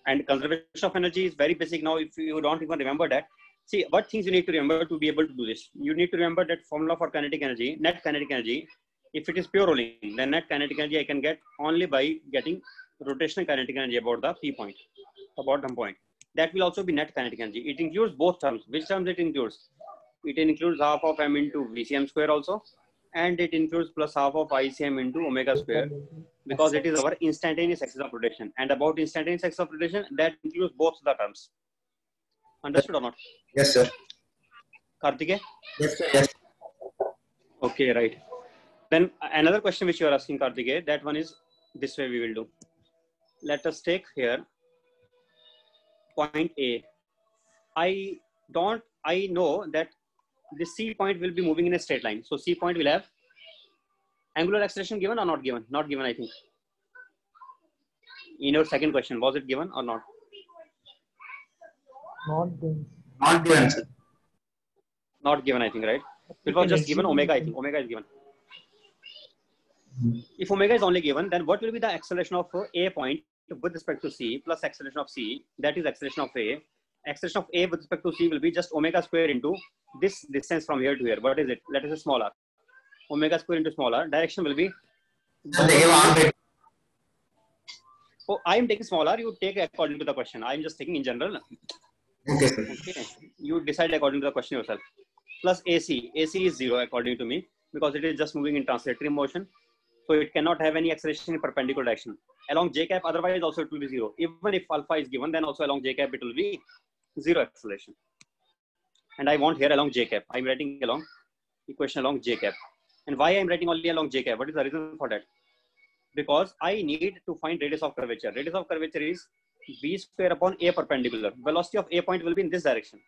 And conservation of energy is very basic. Now, if you don't even remember that, see what things you need to remember to be able to do this. You need to remember that formula for kinetic energy, net kinetic energy. If it is pure rolling, then net kinetic energy I can get only by getting rotational kinetic energy about the P point, the bottom point. That will also be net kinetic energy. It includes both terms. Which terms it includes? it includes half of m into VCM square also, and it includes plus half of ICM into omega square, because it is our instantaneous axis of rotation. And about instantaneous axis of rotation, that includes both the terms. Understood or not? Yes, sir. Karthike? Yes, sir. Yes. Okay, right. Then another question which you are asking, Karthike, that one is this way we will do. Let us take here point A. I know that this C point will be moving in a straight line. So C point will have angular acceleration given or not given? Not given, I think. In your second question, was it given or not? Not given. Not given, sir. Not given, I think, right? It was just given omega, I think. Omega is given. If omega is only given, then what will be the acceleration of A point with respect to C plus acceleration of C? That is acceleration of A. Acceleration of A with respect to C will be just omega square into this distance from here to here. What is it? Let us say small r. Omega square into small r. Direction will be. Oh, I am taking small r. You take according to the question. I am just taking in general. Okay, sir. Okay. You decide according to the question yourself. Plus AC. AC is 0 according to me, because it is just moving in translatory motion. So it cannot have any acceleration in perpendicular direction. Along J cap, otherwise also it will be 0. Even if alpha is given, then also along J cap it will be 0 acceleration. And I want here along J cap. I'm writing along equation along J cap. And why I'm writing only along J cap? What is the reason for that? Because I need to find radius of curvature. Radius of curvature is B square upon A perpendicular. Velocity of A point will be in this direction.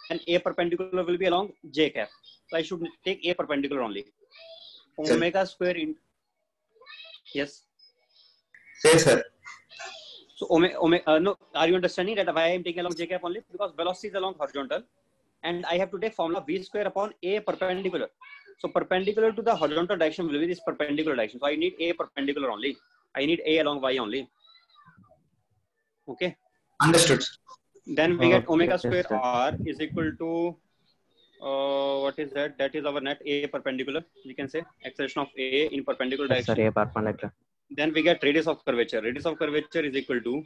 And A perpendicular will be along J cap. So I should take A perpendicular only. Omega square in. Yes. Yes, sir. So no, are you understanding that why I am taking along J cap only? Because velocity is along horizontal, and I have to take formula V square upon A perpendicular. So perpendicular to the horizontal direction will be this perpendicular direction. So I need A perpendicular only. I need A along Y only. Okay. Understood. Then we get omega square R is equal to what is that? That is our net A perpendicular. We can say acceleration of A in perpendicular direction. A perpendicular. Then we get radius of curvature. Radius of curvature is equal to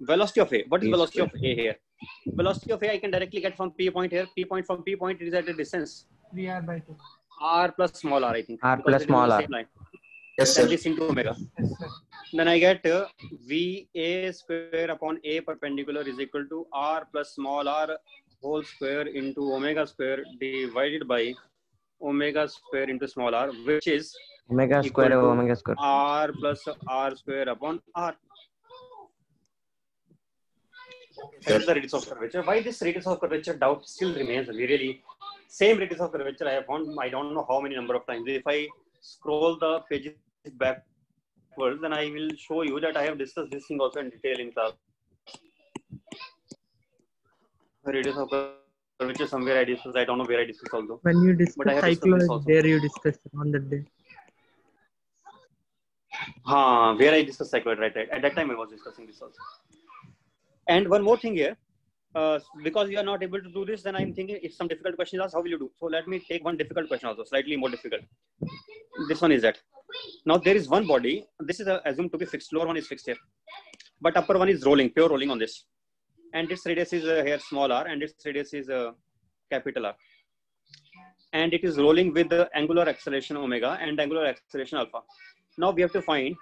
velocity of A. What is velocity of A here? Velocity of A I can directly get from P point here. P point from P point is at a distance. 3r by 2. R plus small r, I think. R plus small r. Yes, sir. This into omega. Yes, sir. Then I get VA square upon A perpendicular is equal to R plus small r whole square into omega square divided by omega square into small r, which is Omega square over omega square. R plus R square upon R. That is the radius of curvature. Why this radius of curvature doubt still remains? Really, same radius of curvature I have found I don't know how many number of times. If I scroll the pages backwards, then I will show you that I have discussed this thing also in detail in class. Radius of curvature somewhere I discussed. I don't know where I discussed also. When you discuss cycloid, there you discussed on that day. Where I discussed cycloid, right. At that time I was discussing this also. And one more thing here, because you are not able to do this, then I'm thinking if some difficult questions asked, how will you do? So let me take one difficult question also, slightly more difficult. This one is that. Now there is one body, this is assumed to be fixed, lower one is fixed here. But upper one is rolling, pure rolling on this. And its radius is here small r, and its radius is capital R. And it is rolling with the angular acceleration omega and angular acceleration alpha. Now we have to find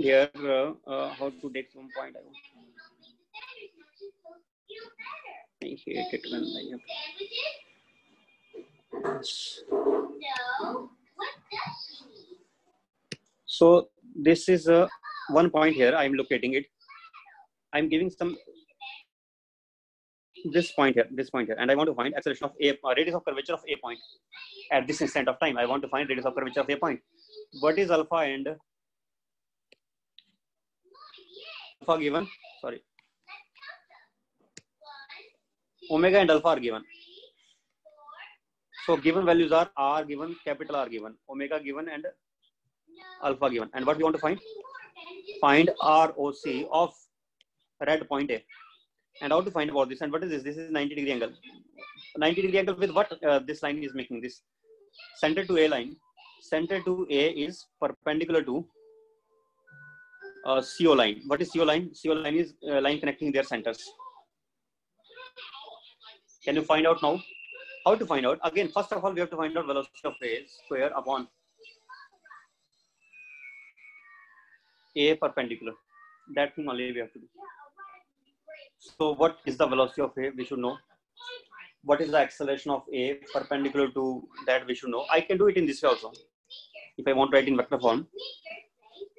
here how to take some point. I hate it when I have. So this is one point here. I am locating it. I am giving some this point here, and I want to find acceleration of A, radius of curvature of A point at this instant of time. I want to find radius of curvature of A point. What is alpha and alpha given? Sorry, omega and alpha are given. So given values are R given, capital R given, omega given, and alpha given. And what we want to find? Find ROC of red point A. And how to find about this? And what is this? This is 90-degree angle. 90-degree angle with what this line is making this? Center to A line. Center to A is perpendicular to CO line. What is CO line? CO line is line connecting their centers. Can you find out now? How to find out? Again, first of all, we have to find out velocity of A square upon A perpendicular. That thing only we have to do. So what is the velocity of A? We should know. What is the acceleration of A perpendicular to that? We should know. I can do it in this way also. If I want to write in vector form,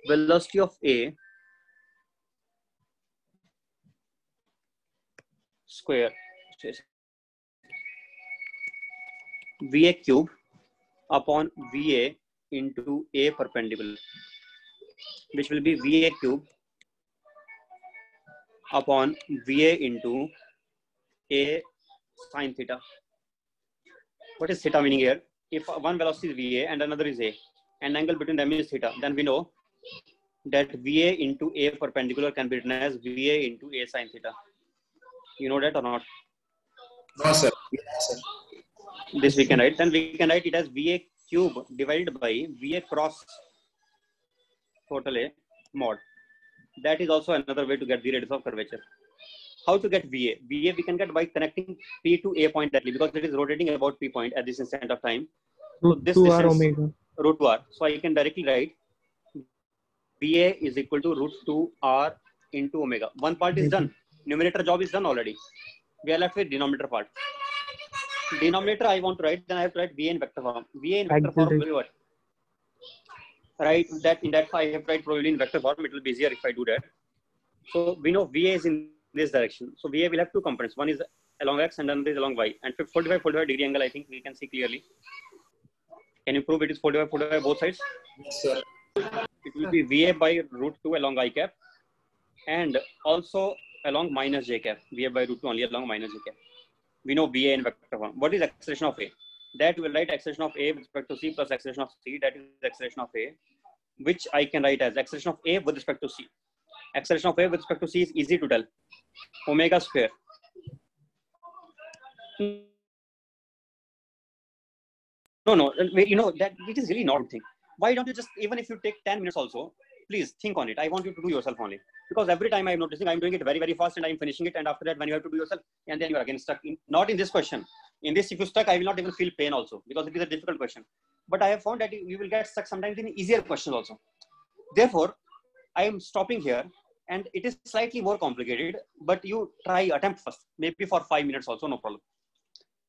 velocity of A square VA cube upon VA into A perpendicular, which will be VA cube upon VA into A sine theta. What is theta meaning here? If one velocity is VA and another is A, and angle between them is theta, then we know that VA into A perpendicular can be written as VA into A sine theta. You know that or not? No, sir. Yes, sir. This we can write. Then we can write it as VA cube divided by VA cross total A mod. That is also another way to get the radius of curvature. How to get VA? VA we can get by connecting P to A point directly, because it is rotating about P point at this instant of time. So Root this 2 r distance, omega. root 2r. So I can directly write VA is equal to root 2r into omega. One part is done. Numerator job is done already. We are left with denominator part. Denominator I want to write, then I have to write VA in vector form. VA in vector form will be what? Right, that in that I have to write probably in vector form. It will be easier if I do that. So we know VA is in this direction. So VA will have two components. One is along X and another is along Y. And 45 degree angle, I think we can see clearly. Can you prove it is 45 both sides? Yes, sir. It will be VA by root 2 along I cap, and also along minus J cap. VA by root 2 only along minus J cap. We know VA in vector form. What is acceleration of A? That will write acceleration of A with respect to C plus acceleration of C. That is acceleration of A, which I can write as acceleration of A with respect to C. Acceleration of A with respect to C is easy to tell. Omega square. No, you know that it is really not a thing. Why don't you just, even if you take 10 minutes also, please think on it. I want you to do yourself only. Because every time I'm noticing, I'm doing it very, very fast and I'm finishing it. And after that, when you have to do yourself, and then you're again stuck in, not in this question. In this, if you stuck, I will not even feel pain also, because it is a difficult question. But I have found that you will get stuck sometimes in easier questions also. Therefore, I am stopping here, and it is slightly more complicated, but you attempt first, maybe for 5 minutes also, no problem.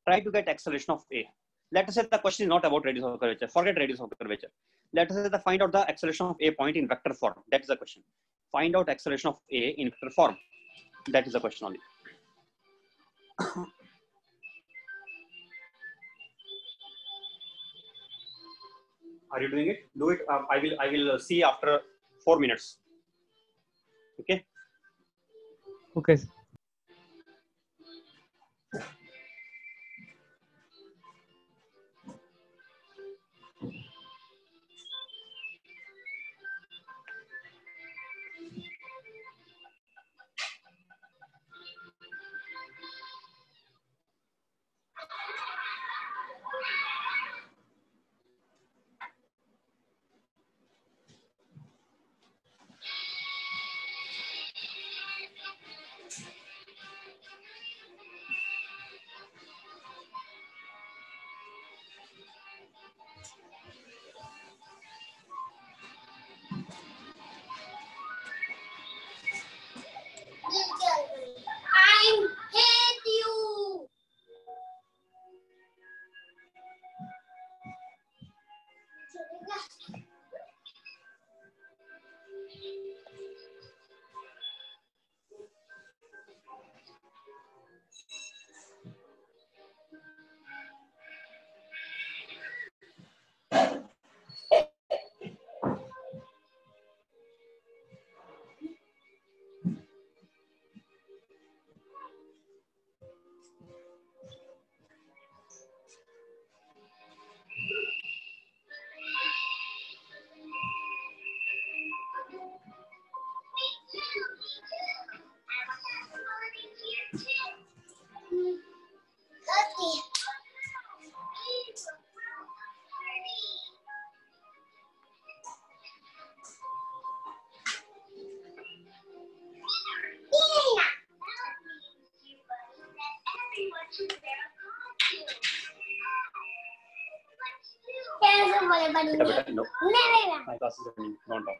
Try to get acceleration of A. Let us say the question is not about radius of curvature. Forget radius of curvature. Let us say find out the acceleration of A point in vector form. That is the question. Find out acceleration of A in vector form. That is the question only. Are you doing it? Do it. I will see after 4 minutes. Okay. Okay. I hate you. Beta, no. My class is running. Don't talk.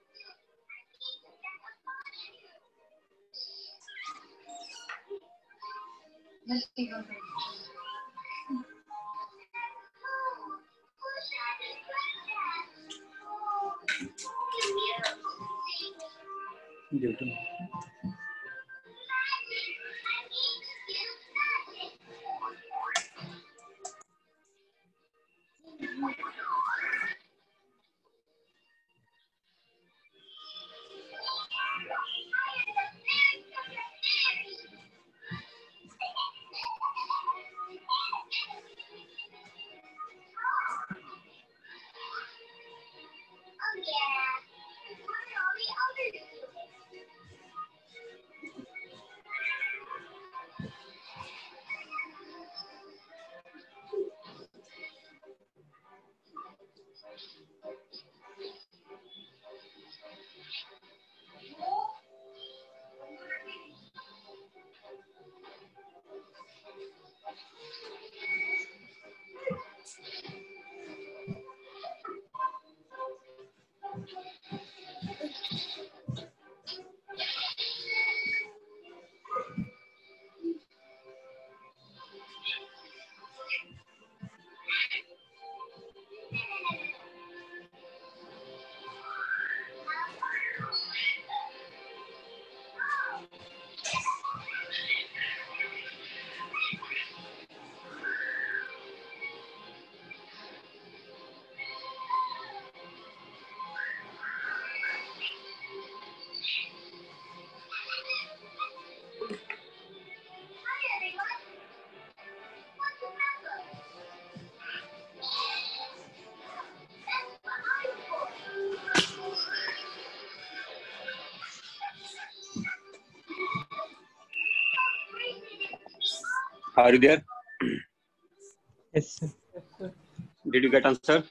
Are you there? Yes, sir. Did you get answer?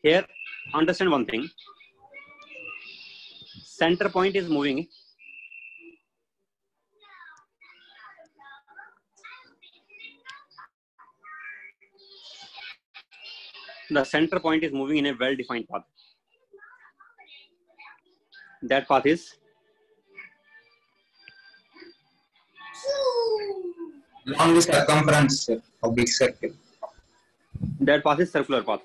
Here, understand one thing. Center point is moving. The center point is moving in a well-defined path. That path is Along the circumference of big circle. that path is circular path.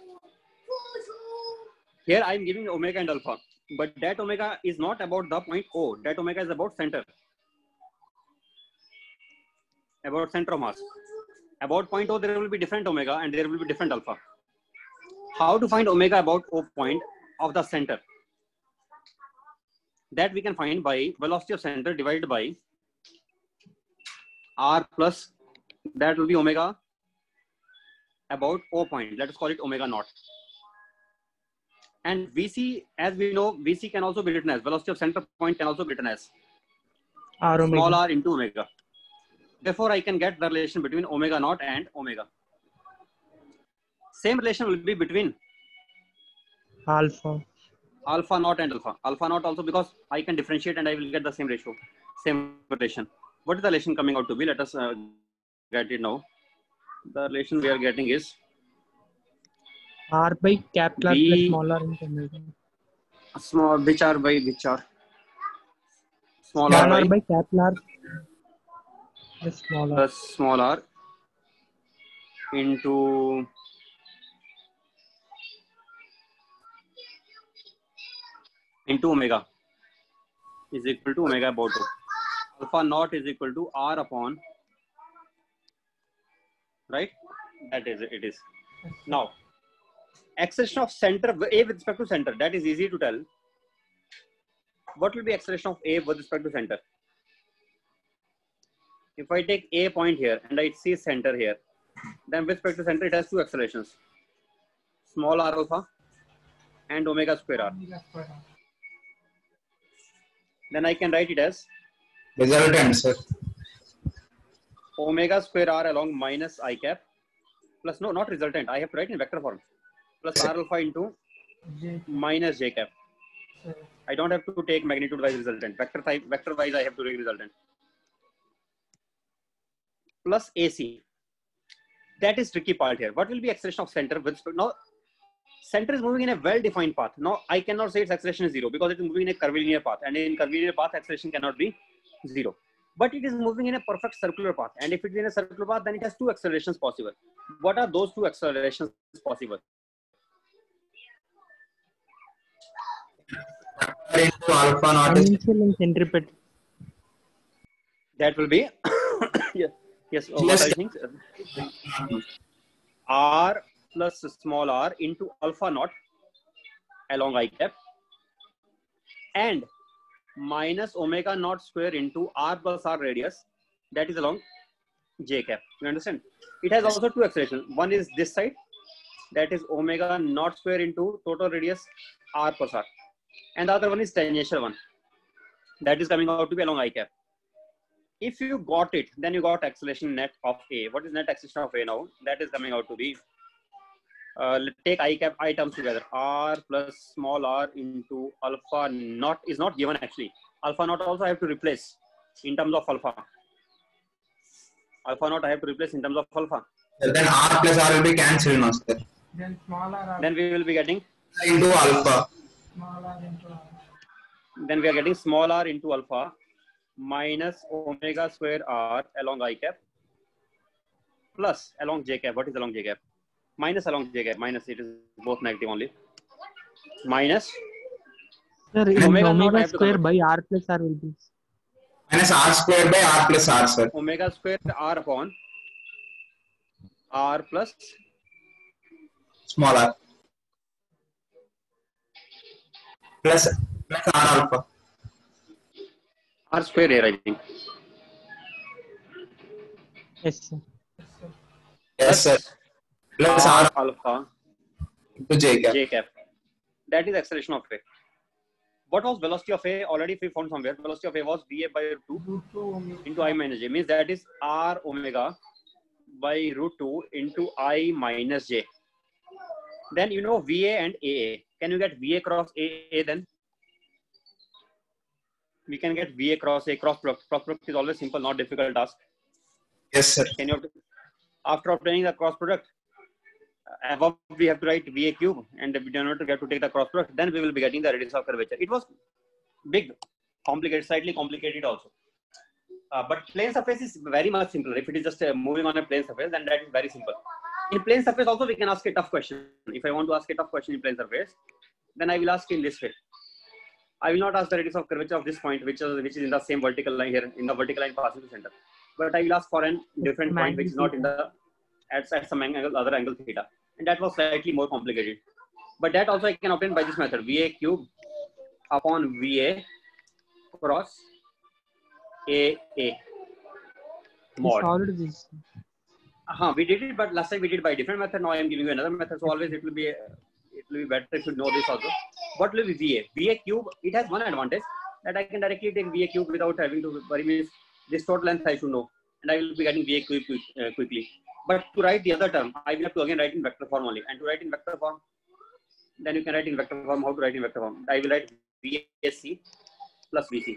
Here I am giving omega and alpha, but that omega is not about the point O. That omega is about center. About center of mass. About point O, there will be different omega and there will be different alpha. How to find omega about O point of the center? That we can find by velocity of center divided by R plus, that will be omega about O point. Let us call it omega naught. And VC, as we know, VC can also be written as, velocity of center point can also be written as R omega. small r into omega. Therefore, I can get the relation between omega naught and omega. Same relation will be between Alpha. alpha naught and alpha. Alpha naught also, because I can differentiate and I will get the same ratio, same relation. What is the relation coming out to be? Let us get it now. The relation we are getting is R by capital R V plus small r into omega. small, which are by which are small Small r r by by capital R plus small r. plus small r into omega is equal to omega about 2. Alpha naught is equal to r upon, right? That is it is. Now, acceleration of center A with respect to center, that is easy to tell. What will be acceleration of A with respect to center? If I take A point here and I see center here, then with respect to center, it has two accelerations, small r alpha and omega square r. Then I can write it as Resultant, sir. omega square r along minus I cap plus, no, not resultant, I have to write in vector form, plus r alpha into minus j cap. I don't have to take magnitude wise resultant. Vector wise I have to take resultant. Plus AC. that is tricky part here. What will be acceleration of center with now? Center is moving in a well-defined path. Now I cannot say its acceleration is 0 because it is moving in a curvilinear path, and in curvilinear path acceleration cannot be 0. But it is moving in a perfect circular path, and if it is in a circular path, then it has two accelerations possible. What are those two accelerations possible? Into alpha naught is Exponential and centripetal. That will be yes. What I think r plus small r into alpha naught along I cap and minus omega naught square into r plus r radius, that is along j cap. You understand? It has also two accelerations. One is this side, that is omega naught square into total radius r plus r, and the other one is tangential one, that is coming out to be along I cap. If you got it, then you got acceleration net of A. What is net acceleration of A now? That is coming out to be, let's take I cap, I terms together. R plus small r into alpha naught is not given actually. Alpha naught also I have to replace in terms of alpha. Alpha naught I have to replace in terms of alpha. then r plus r will be cancelled now, sir. Then smaller Then we will be getting, Into alpha. smaller into r. then we are getting small r into alpha minus omega square r along I cap plus along j cap. What is along j cap? Minus along j cap. Minus, it is both negative only. Minus Sir, in Omega naught I omega have to square convert. by r plus r will be. Minus r square by r plus r, sir. omega square r upon r plus Small r. Plus r alpha. r square here, I think. Yes, sir. Yes, sir. Plus R r alpha into j cap. j cap. That is acceleration of A. What was velocity of A? Already we found somewhere. Velocity of A was VA by root 2 into I minus j. Means that is r omega by root 2 into I minus j. Then you know VA and AA. Can you get VA cross AA then? We can get VA cross A. Cross product. Cross product is always simple, not difficult task. Yes, sir. Can you, after obtaining the cross product, above we have to write VA cube, and we do not have to take the cross product, then we will be getting the radius of curvature. It was big, complicated, slightly complicated also. But plane surface is very much simpler. If it is just moving on a plane surface, then that is very simple. In plane surface also we can ask a tough question. If I want to ask a tough question in plane surface, then I will ask in this way. I will not ask the radius of curvature of this point, which is in the same vertical line here, in the vertical line passing to center. But I will ask for a different point which is not in the at some angle, other angle theta, and that was slightly more complicated. But that also I can obtain by this method: VA cube upon VA cross AA mod. Solved this. We did it, but last time we did by different method. Now I am giving you another method. So always it will be better if you know this also. What will be VA? VA cube, it has one advantage that I can directly take VA cube without having to worry. This total length I should know, and I will be getting VA cube quickly. But to write the other term, I will have to again write in vector form only. And to write in vector form, then you can write in vector form. How to write in vector form? I will write VAC plus VC.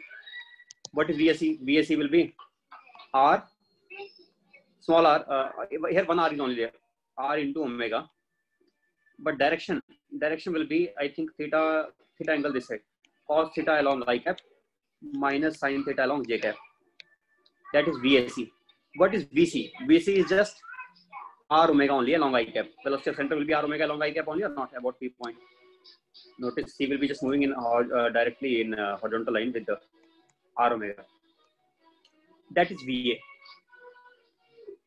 What is VAC? VAC will be R, small r, here one r is only there, r into omega. But direction will be, I think, theta angle this side. Cos theta along I cap minus sin theta along j cap. That is VAC. What is VC? VC is just r omega only along I cap. Velocity of center will be r omega along I cap only or not about P point. Notice C will be just moving in directly in horizontal line with the r omega. That is VA.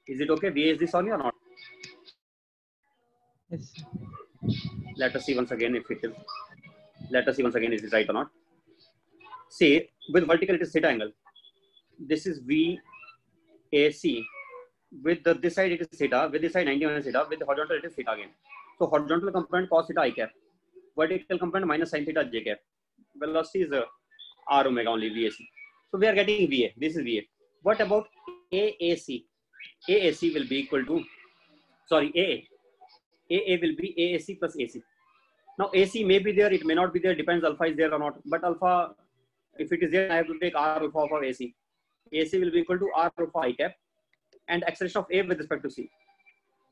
Is it okay? VA is this only or not? Yes, sir. Let us see once again if it is. Let us see once again if it is right or not. See, with vertical it is theta angle. This is VAC. With this side it is theta. With this side 90 minus theta. With the horizontal it is theta again. So horizontal component cos theta I cap. Vertical component minus sin theta j cap. Velocity is r omega only VAC. So we are getting VA. This is VA. What about AAC? AAC will be equal to, sorry, AA. AA will be AAC plus AC. Now AC may be there, it may not be there, depends alpha is there or not. But alpha, if it is there, I have to take R alpha of AC. AC will be equal to R alpha I cap and acceleration of A with respect to C.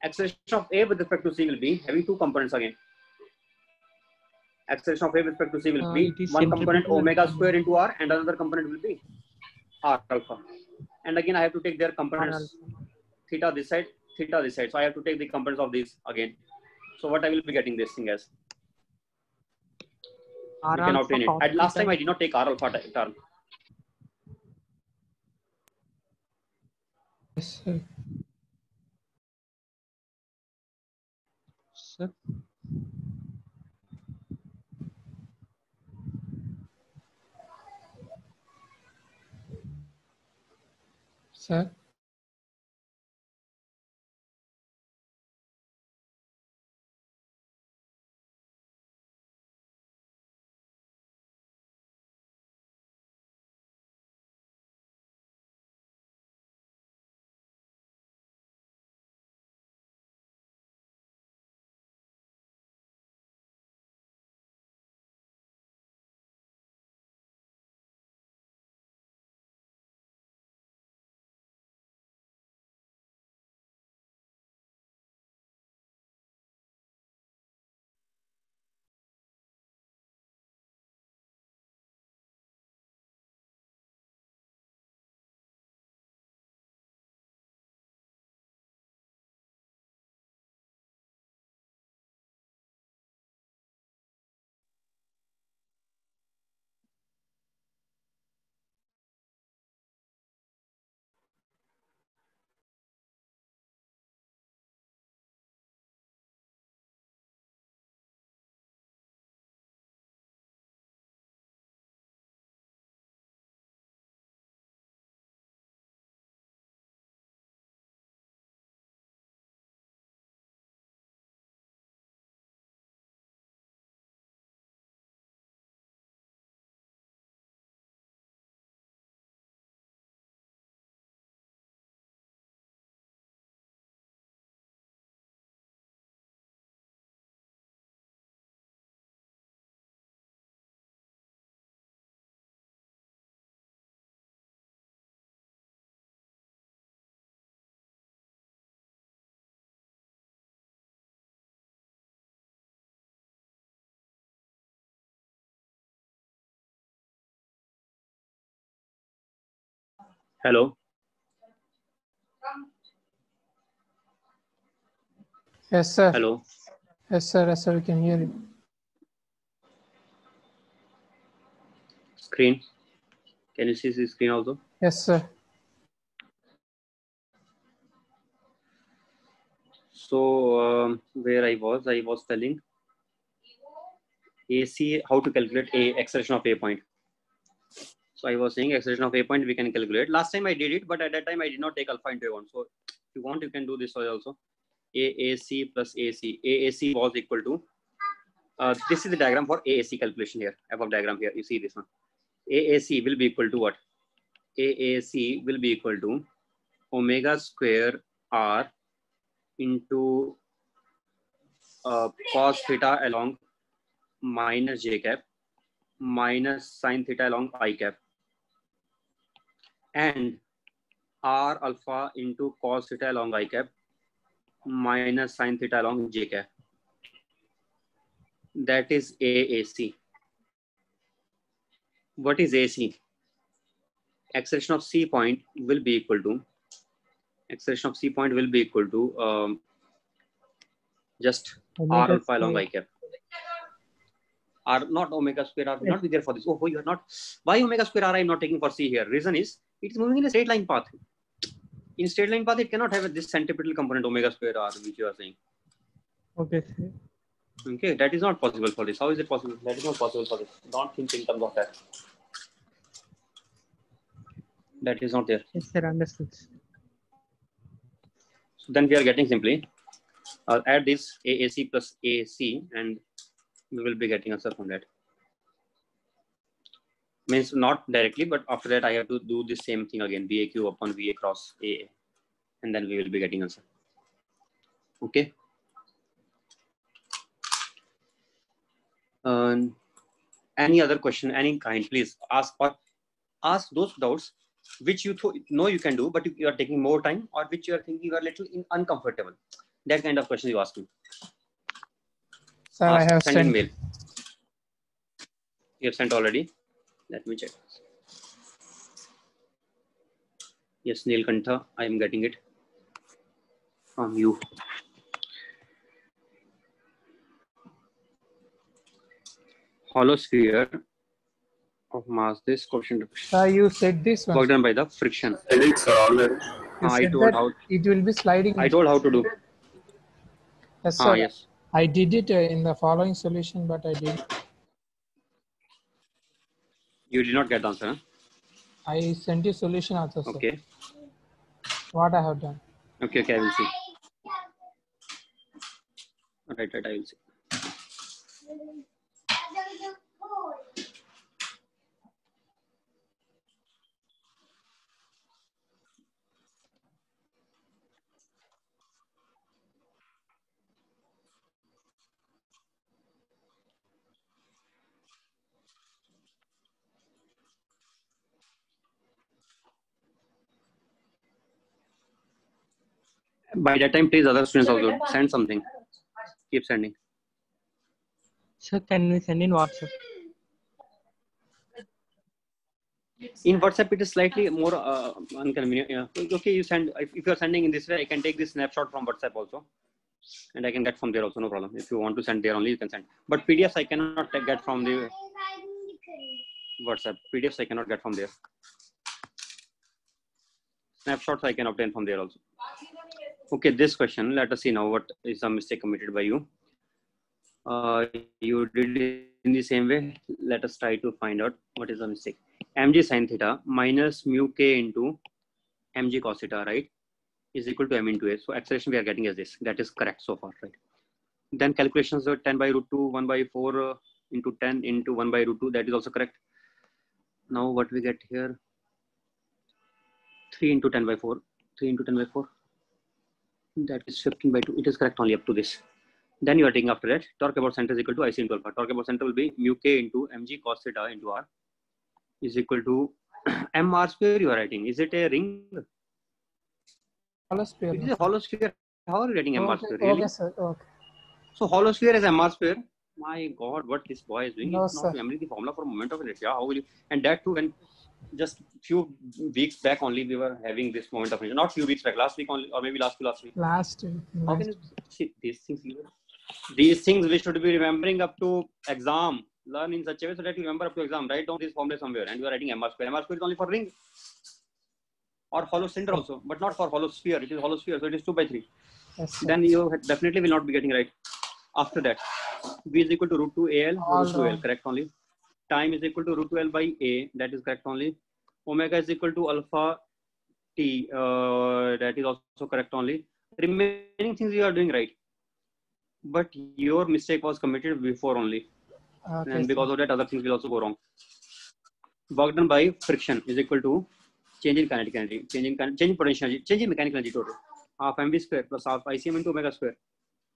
Acceleration of A with respect to C will be having two components again. Acceleration of A with respect to C will be one component omega square into R and another component will be R alpha. And again, I have to take their components, theta this side, theta this side. So I have to take the components of these again. So what I will be getting this thing as? You can obtain it. At last time I did not take R alpha term. Yes, sir. Sir. Sir. Hello. Yes, sir. Hello. Yes, sir. Yes, sir. We can hear you. Screen. Can you see the screen also? Yes, sir. So where I was telling AC, how to calculate a acceleration of A point. So I was saying acceleration of A point we can calculate. Last time I did it, but at that time I did not take alpha into account. So if you want, you can do this also. AAC plus AC. AAC was equal to, this is the diagram for AAC calculation here, above diagram here. You see this one. AAC will be equal to what? AAC will be equal to omega square R into cos theta along minus j cap minus sin theta along I cap and R alpha into cos theta along I cap minus sin theta along j cap. That is AAC. What is AC? Acceleration of C point will be equal to just R alpha along I cap. R not omega square R will not be there for this. Oh, you are not. Why omega square R I am not taking for C here? Reason is it is moving in a straight line path. In straight line path, it cannot have this centripetal component omega square R, which you are saying. Okay. Okay, that is not possible for this. How is it possible? That is not possible for this. Don't think in terms of that. That is not there. Yes, sir. Understood. So then we are getting simply add this AAC plus AC and we will be getting answer from that. Means not directly, but after that I have to do the same thing again, VAQ upon VA cross AA, and then we will be getting answer. Okay. Any other question, any kind, please ask, or ask those doubts which you know you can do, but you are taking more time, or which you are thinking you are little uncomfortable. That kind of question you ask me. Sir, I have send in sent. mail. You have sent already. Let me check. Yes, Neelkantha, I am getting it from you. Hollow sphere of mass. This question. Sir, you said this one. Work done by the friction. I did, sir, already. You I said told that how. it will be sliding. I told how to do. Yes, sir. Yes. I did it in the following solution, but I did. You did not get the answer. Huh? I sent you solution also, sir. Okay. What I have done. Okay. I will see. Right. I will see. By that time, please, other students also send something. Keep sending. Sir, can we send in WhatsApp? In WhatsApp, it is slightly more inconvenient. Yeah. Okay, you send. If you are sending in this way, I can take this snapshot from WhatsApp also, and I can get from there also. No problem. If you want to send there only, you can send. But PDFs I cannot get from the WhatsApp. PDFs I cannot get from there. Snapshots I can obtain from there also. Okay, this question. Let us see now what is the mistake committed by you. You did it in the same way. Let us try to find out what is the mistake. Mg sin theta minus mu k into mg cos theta, right, is equal to m into a. So acceleration we are getting as this. That is correct so far, right? Then calculations are 10 by root 2, 1 by 4 into 10 into 1 by root 2. That is also correct. Now what we get here? 3 into 10 by 4. 3 into 10 by 4. That is 15 by 2. It is correct only up to this. Then you are taking after that. Torque about center is equal to IC into alpha. Torque about center will be mu k into mg cos theta into r is equal to mr square you are writing. Is it a ring? Hollow sphere. It is a hollow sphere. How are you writing mr square? Really? Okay, sir. Okay. So hollow sphere is mr square. My God, what this boy is doing? No, He's not remembering the formula for moment of inertia. How will you? And that too, when just few weeks back only we were having this moment of inertia. Not few weeks back, last week only, or maybe last week. Last. How can you see these things? These things we should be remembering up to exam. Learn in such a way so that you remember up to exam. Write down this formula somewhere, and you are writing mr square. Mr square is only for ring or hollow cylinder also, but not for hollow sphere. It is hollow sphere, so it is 2 by 3. Yes, then you definitely will not be getting right. After that, b is equal to root 2 al, root 2 l, correct only. Time is equal to root 2 l by a, that is correct only. Omega is equal to alpha t, that is also correct only. Remaining things you are doing right, but your mistake was committed before only. Okay, and because of that, other things will also go wrong. Work done by friction is equal to change in kinetic energy, change in potential energy, change in mechanical energy total. Half mv square plus half ICM into omega square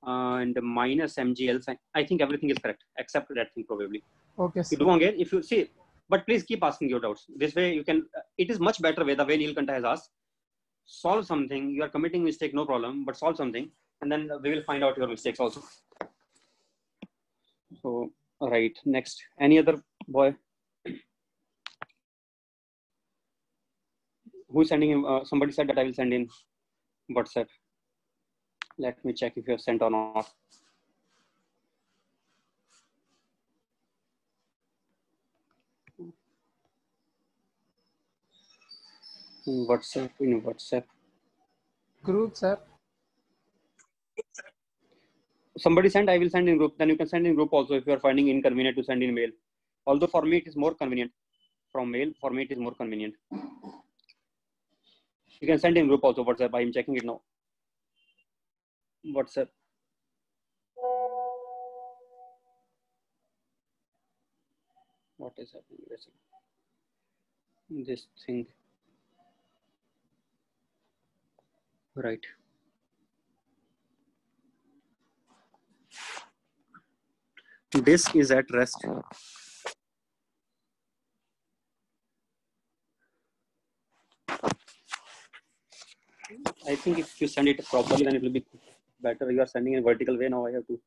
and minus mgl sin. I think everything is correct except that thing probably. Okay. You do again if you see, but please keep asking your doubts. This way you can. It is much better way the way Neelkantha has asked. Solve something. You are committing mistake, no problem, but solve something, and then we will find out your mistakes also. So right, next. Any other boy? Who is sending him? Somebody said that I will send in WhatsApp. Let me check if you have sent or not. In WhatsApp. Group, sir. Somebody send, I will send in group. Then you can send in group also if you are finding inconvenient to send in mail. Although for me it is more convenient from mail. For me it is more convenient. You can send in group also WhatsApp. I am checking it now. WhatsApp. What is happening? This thing. Right. Disk is at rest. I think if you send it properly, then it will be better you are sending in vertical way. Now I have to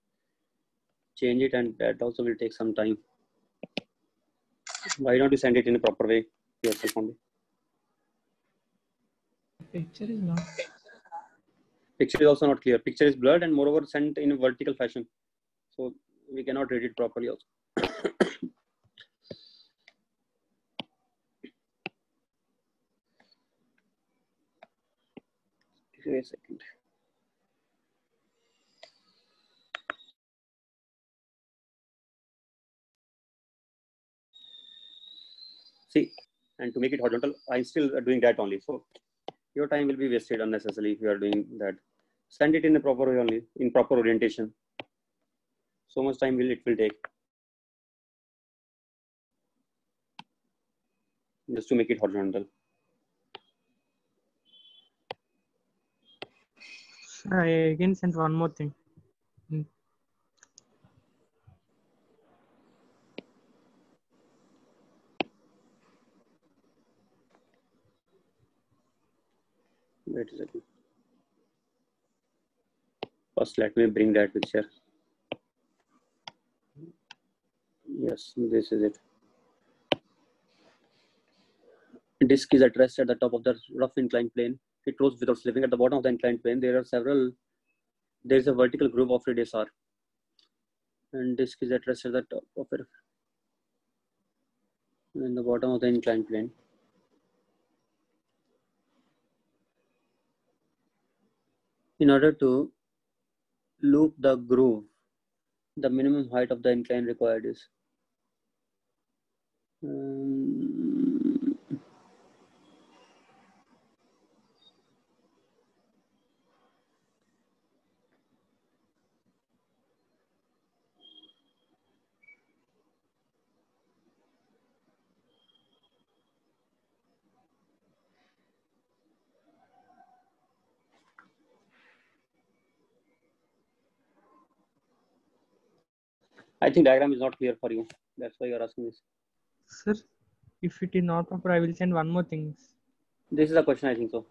change it, and that also will take some time. Why don't you send it in a proper way yourself only? Picture is not. Picture is also not clear. Picture is blurred and moreover sent in a vertical fashion. So we cannot read it properly also. Wait a second. See, and to make it horizontal, I'm still doing that only. So your time will be wasted unnecessarily if you are doing that. Send it in a proper way only, in proper orientation. So much time it will take just to make it horizontal. I again sent one more thing. Wait a second. First, let me bring that picture. Yes, this is it. Disk is at rest at the top of the rough inclined plane. It rolls without slipping. At the bottom of the inclined plane, there is a vertical groove of radius r. And disk is at rest at the top of it. In the bottom of the inclined plane. In order to loop the groove, the minimum height of the incline required is I think diagram is not clear for you. That's why you're asking this. Sir, if it is not proper, I will send one more thing. This is the question, I think so.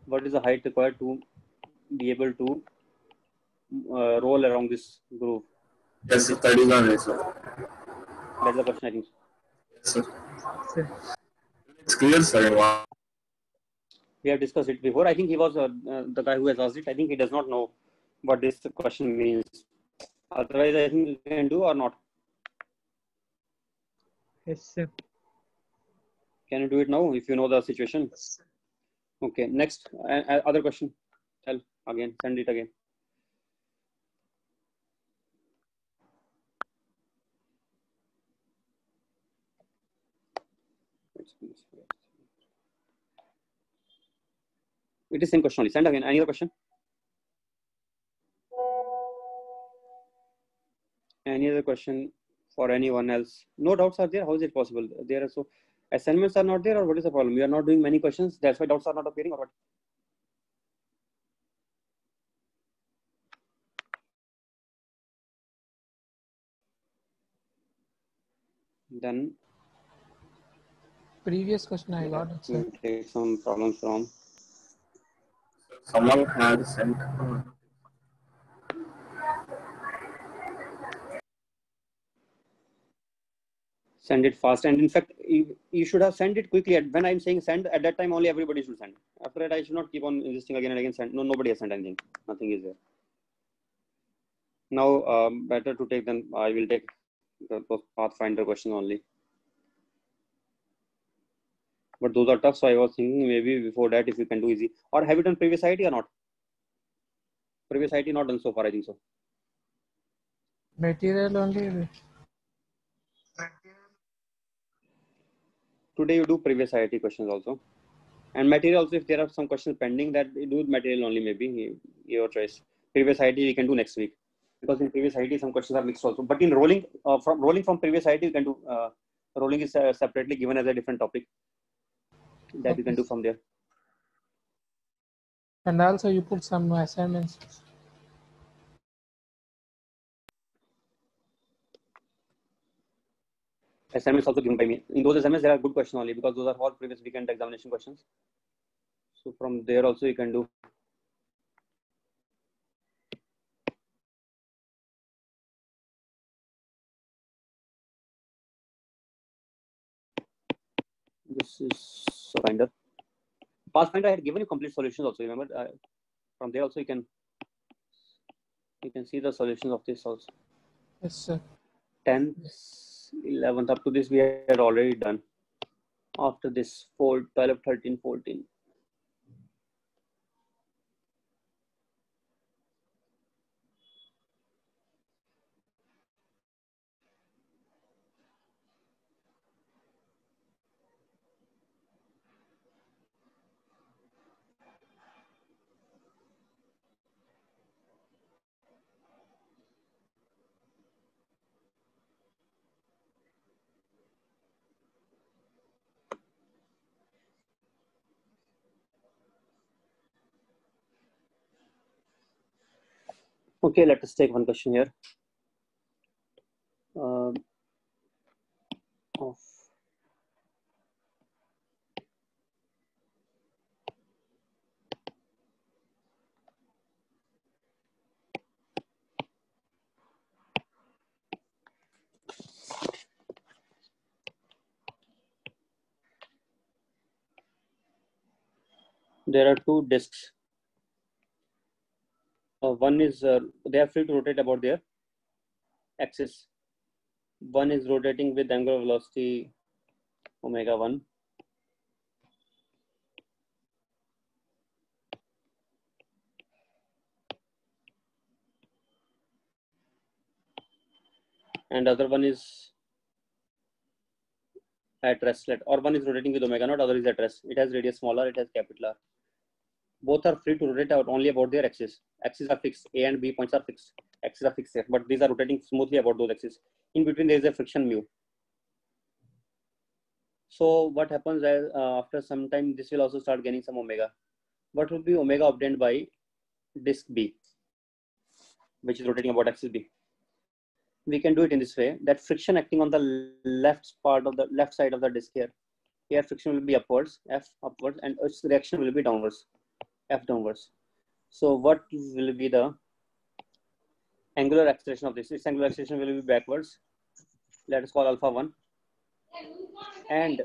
What is the height required to be able to roll around this groove? Yes, sir. That is on it, sir. That's the question, I think so. Yes, sir. Sir. It's clear, sir. We have discussed it before. I think he was the guy who has asked it. I think he does not know what this question means. Otherwise, I think you can do or not. Yes, sir. Can you do it now if you know the situation? Okay, next. Other question. Tell again, send it again. It is same question only. Send again. Any other question? Any other question for anyone else? No doubts are there. How is it possible? There are so assignments are not there, or what is the problem? We are not doing many questions. That's why doubts are not appearing, or what? Then Previous question I got it, sir. take some problems from. Someone had sent. Send it fast, and in fact, you should have sent it quickly. When I'm saying send, at that time only everybody should send. After that, I should not keep on insisting again and again. Send. No, nobody has sent anything. Nothing is there. Now, better to take then. I will take the Pathfinder question only. But those are tough, so I was thinking maybe before that if you can do easy. Or have you done previous IT or not? Previous IT not done so far, I think so. Material only. Today you do previous IT questions also. And material also, if there are some questions pending, that you do material only, maybe your choice. Previous IT we can do next week. Because in previous IT some questions are mixed also. But in rolling from previous IT you can do, rolling is separately given as a different topic. That you can do from there. And also you put some assignments. Assignments also given by me. In those assignments, there are good questions only because those are all previous weekend examination questions. So from there also you can do. This is Pathfinder. Pathfinder, I had given you complete solutions also. Remember, from there also you can see the solutions of this also. Yes, sir. 10th, 11th, up to this we had already done. After this, 4, 12, 13, 14. Okay, let us take one question here. There are two disks. One is they are free to rotate about their axis. One is rotating with angular velocity omega 1. And other one is at rest, or one is rotating with omega naught, other is at rest. It has radius smaller, it has capital R. Both are free to rotate out only about their axis. Axes are fixed. A and B points are fixed. Axes are fixed here, but these are rotating smoothly about those axes. In between, there is a friction mu. So what happens is after some time, this will also start gaining some omega. What will be omega obtained by disk B, which is rotating about axis B? We can do it in this way: that friction acting on the left side of the disk here. Here friction will be upwards, F upwards, and its reaction will be downwards, F downwards. So what will be the angular acceleration of this? Its angular acceleration will be backwards. Let us call alpha 1. And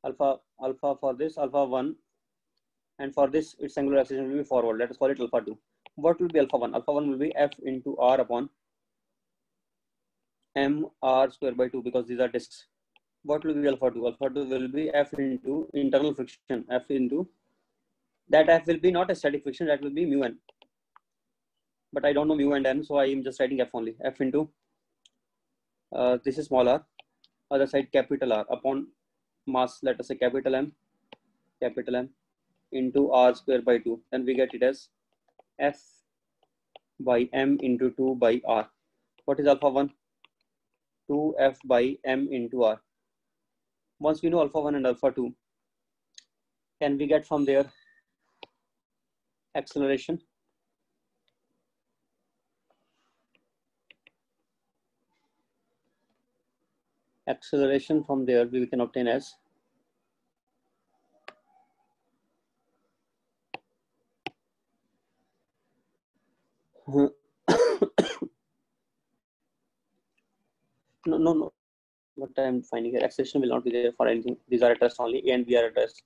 alpha for this, alpha 1. And for this, its angular acceleration will be forward. Let us call it alpha 2. What will be alpha 1? Alpha 1 will be F into R upon M R square by 2, because these are disks. What will be alpha 2? Alpha 2 will be F into internal friction. F into that F will be not a static friction, that will be mu n. But I don't know mu and n, so I am just writing F only. F into this is small r, other side capital R upon mass, let us say capital M into R square by 2. Then we get it as F by M into 2 by R. What is alpha 1? 2F by M into R. Once we know alpha 1 and alpha 2, can we get from there acceleration? Acceleration from there we can obtain as no. What I'm finding here, acceleration will not be there for anything. These are at rest only, A and B are at rest.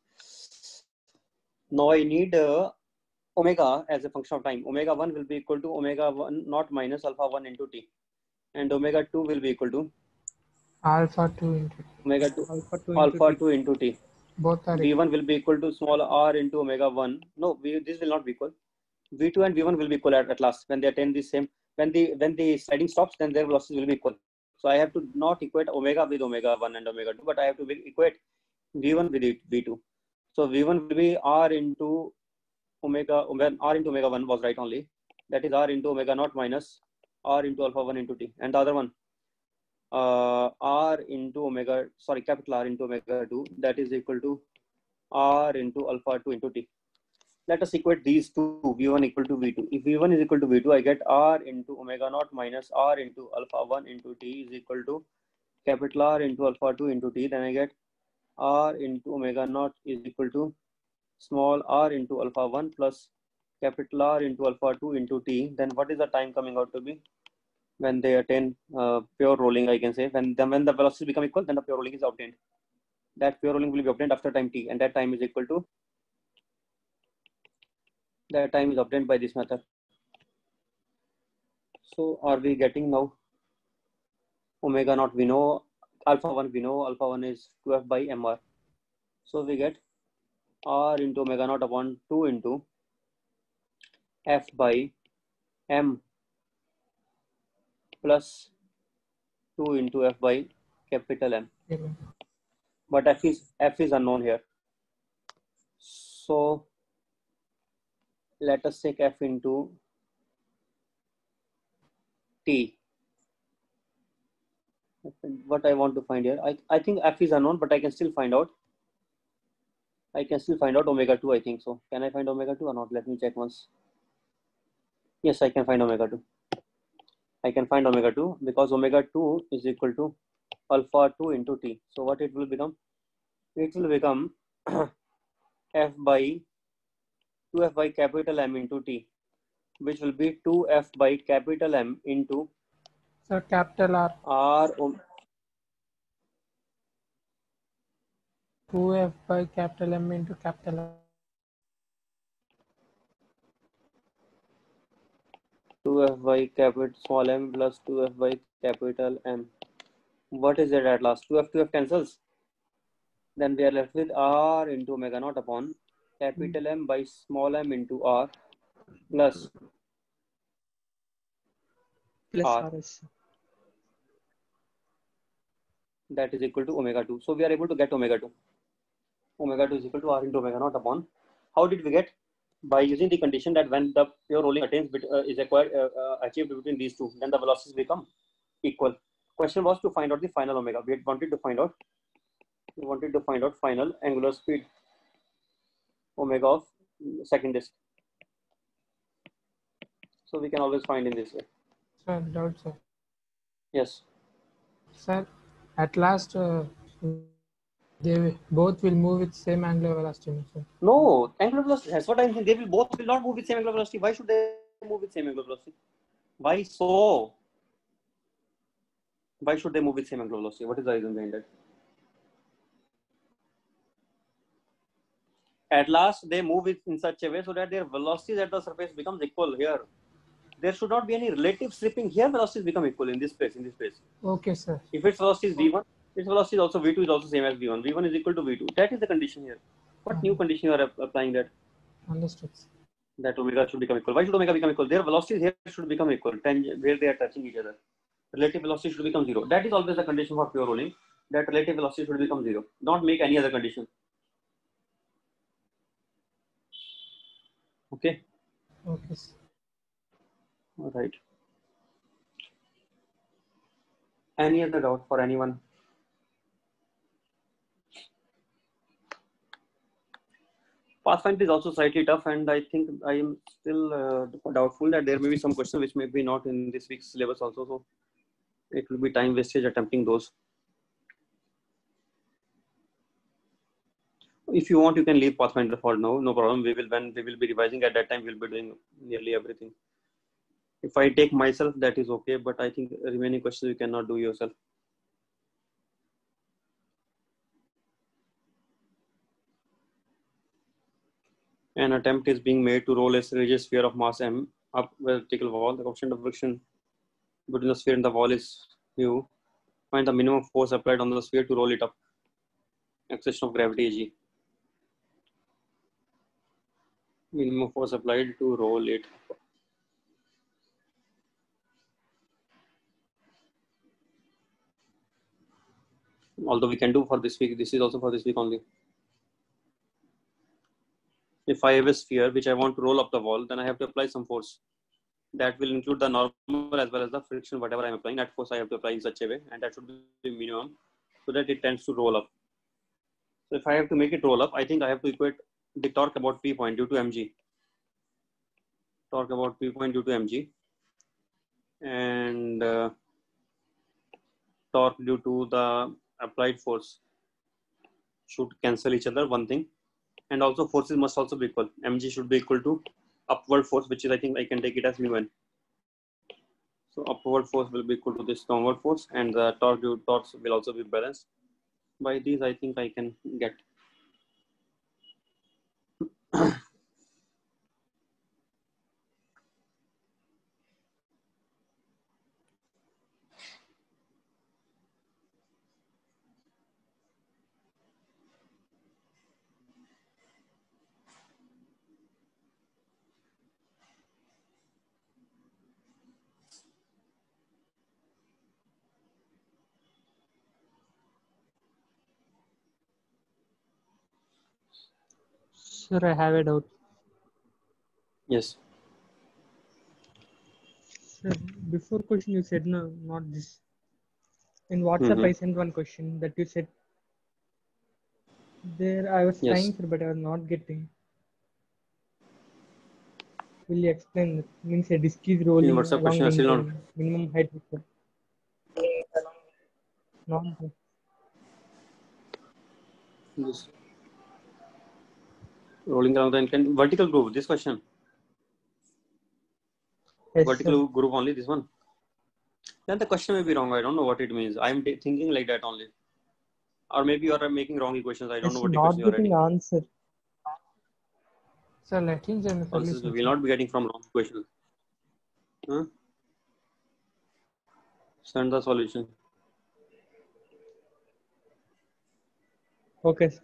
Now I need omega as a function of time. Omega 1 will be equal to omega 1 naught minus alpha 1 into t, and omega 2 will be equal to Alpha 2 into omega 2 alpha 2 into t. both are V1 will be equal to small r into omega 1. No, this will not be equal. V2 and V1 will be equal at last when they attain the same. When the sliding stops, then their velocities will be equal. So I have to not equate omega with omega 1 and omega 2, but I have to equate V1 with V2. So V1 will be R into omega, R into omega 1 was right only. That is R into omega naught minus R into alpha 1 into t. And the other one, R into omega, sorry, capital R into omega 2, that is equal to R into alpha 2 into t. Let us equate these two, V1 equal to V2. If V1 is equal to V2, I get R into omega naught minus R into alpha 1 into t is equal to capital R into alpha 2 into t. Then I get R into omega naught is equal to small r into alpha 1 plus capital R into alpha 2 into t. Then what is the time coming out to be? when they attain pure rolling, I can say when the velocities become equal, then the pure rolling is obtained. That pure rolling will be obtained after time t, and that time is equal to, that time is obtained by this method. So are we getting now? Omega naught we know, alpha 1 we know, alpha 1 is 2f by mr. So we get r into omega naught upon 2 into f by m plus 2 into f by capital M. But f is unknown here. So let us take f into t. What I want to find here, I think f is unknown, but I can still find out. I can still find out omega 2, I think so. Can I find omega 2 or not? Let me check once. Yes, I can find omega 2. I can find omega 2 because omega 2 is equal to alpha 2 into t. So what it will become? It will become f by 2f by capital M into t, which will be 2f by capital M into Sir, capital R. R 2f by capital M into capital R. 2f by capital small m plus 2f by capital M. What is it at last? 2f cancels. Then we are left with R into omega naught upon capital M by small m into R plus R. RS. That is equal to omega 2. So we are able to get omega 2. Omega 2 is equal to R into omega naught upon. How did we get? By using the condition that when the pure rolling attains is acquired achieved between these two, then the velocities become equal. Question was to find out the final omega. We wanted to find out final angular speed omega of second disk. So we can always find in this way. Sir, doubt, sir. Yes. Sir, at last they both will move with same angular velocity, sir. No, angular velocity. That's what I'm saying. They will not move with same angular velocity. Why should they move with same angular velocity? Why so? Why should they move with same angular velocity? What is the reason behind that? At last, they move it in such a way so that their velocities at the surface becomes equal here. There should not be any relative slipping here. Velocities become equal in this place. Okay, sir. If its velocity is v1, its velocity is also v2 is also same as v1. v1 is equal to v2. That is the condition here. What new condition you are applying that? Understood. That omega should become equal. Why should omega become equal? Their velocities here should become equal. Where they are touching each other. Relative velocity should become 0. That is always the condition for pure rolling. That relative velocity should become 0. Don't make any other condition. Okay. Okay, sir. All right. Any other doubt for anyone? Pathfinder is also slightly tough, and I think I am still doubtful that there may be some questions which may be not in this week's syllabus also. So it will be time wastage attempting those. If you want, you can leave Pathfinder for now. No problem. When we will be revising at that time, we'll be doing nearly everything. If I take myself, that is okay. But I think remaining questions you cannot do yourself. An attempt is being made to roll a rigid sphere of mass m up vertical wall. The coefficient of friction between the sphere and the wall is mu. Find the minimum force applied on the sphere to roll it up. Acceleration of gravity is g. Minimum force applied to roll it up. Although we can do for this week, this is also for this week only. If I have a sphere which I want to roll up the wall, then I have to apply some force. That will include the normal as well as the friction, whatever I'm applying. That force I have to apply in such a way, and that should be minimum so that it tends to roll up. So if I have to make it roll up, I think I have to equate the torque about P point due to mg. Torque about P point due to mg. And torque due to the applied force should cancel each other, one thing. And also forces must also be equal. Mg should be equal to upward force, which is, I think I can take it as mu n. So upward force will be equal to this downward force, and the torque torques will also be balanced. By these, I think I can get. Sir, I have a doubt. Yes. Sir, before question you said no, not this. In WhatsApp, I sent one question that you said. There, I was Yes. trying, sir, but I was not getting. Will you explain that? Means a disk is rolling WhatsApp along question the is still not. incline, minimum height. Sir. Not sir. Yes. Rolling around the incline. Vertical groove. This question. Yes, Vertical sir. groove only. This one. Then the question may be wrong. I don't know what it means. I'm thinking like that only. Or maybe you are making wrong equations. I don't know Yes, what not equation you are getting writing. answer. Sir, let him send the Also, solution. we will not be getting from wrong equation. Huh? Send the solution. Okay, sir.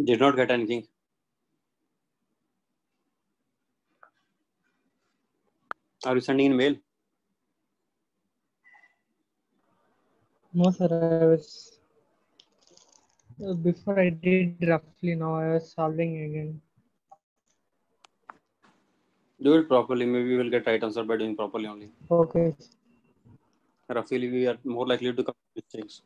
Did not get anything. Are you sending in mail? No, sir. I was before I did roughly. Now I was solving again. Do it properly. Maybe we will get right answer by doing properly only. Okay. Roughly, we are more likely to commit mistakes.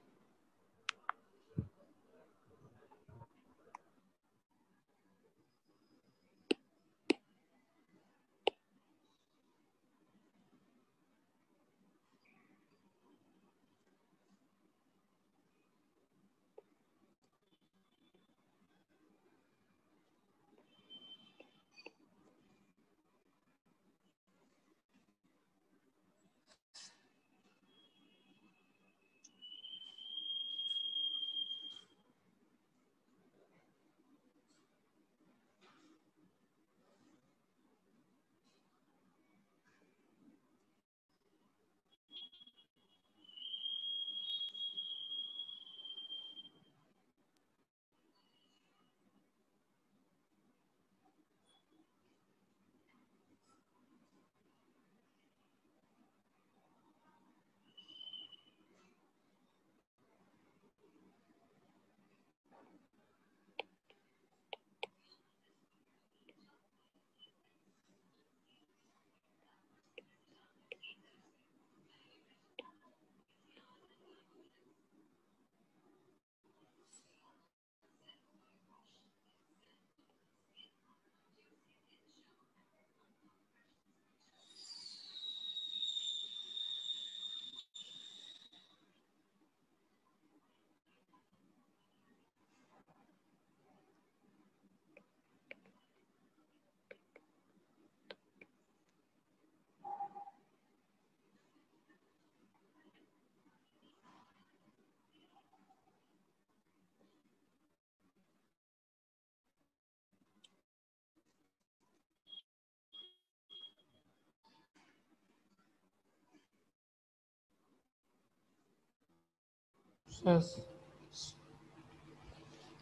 Yes.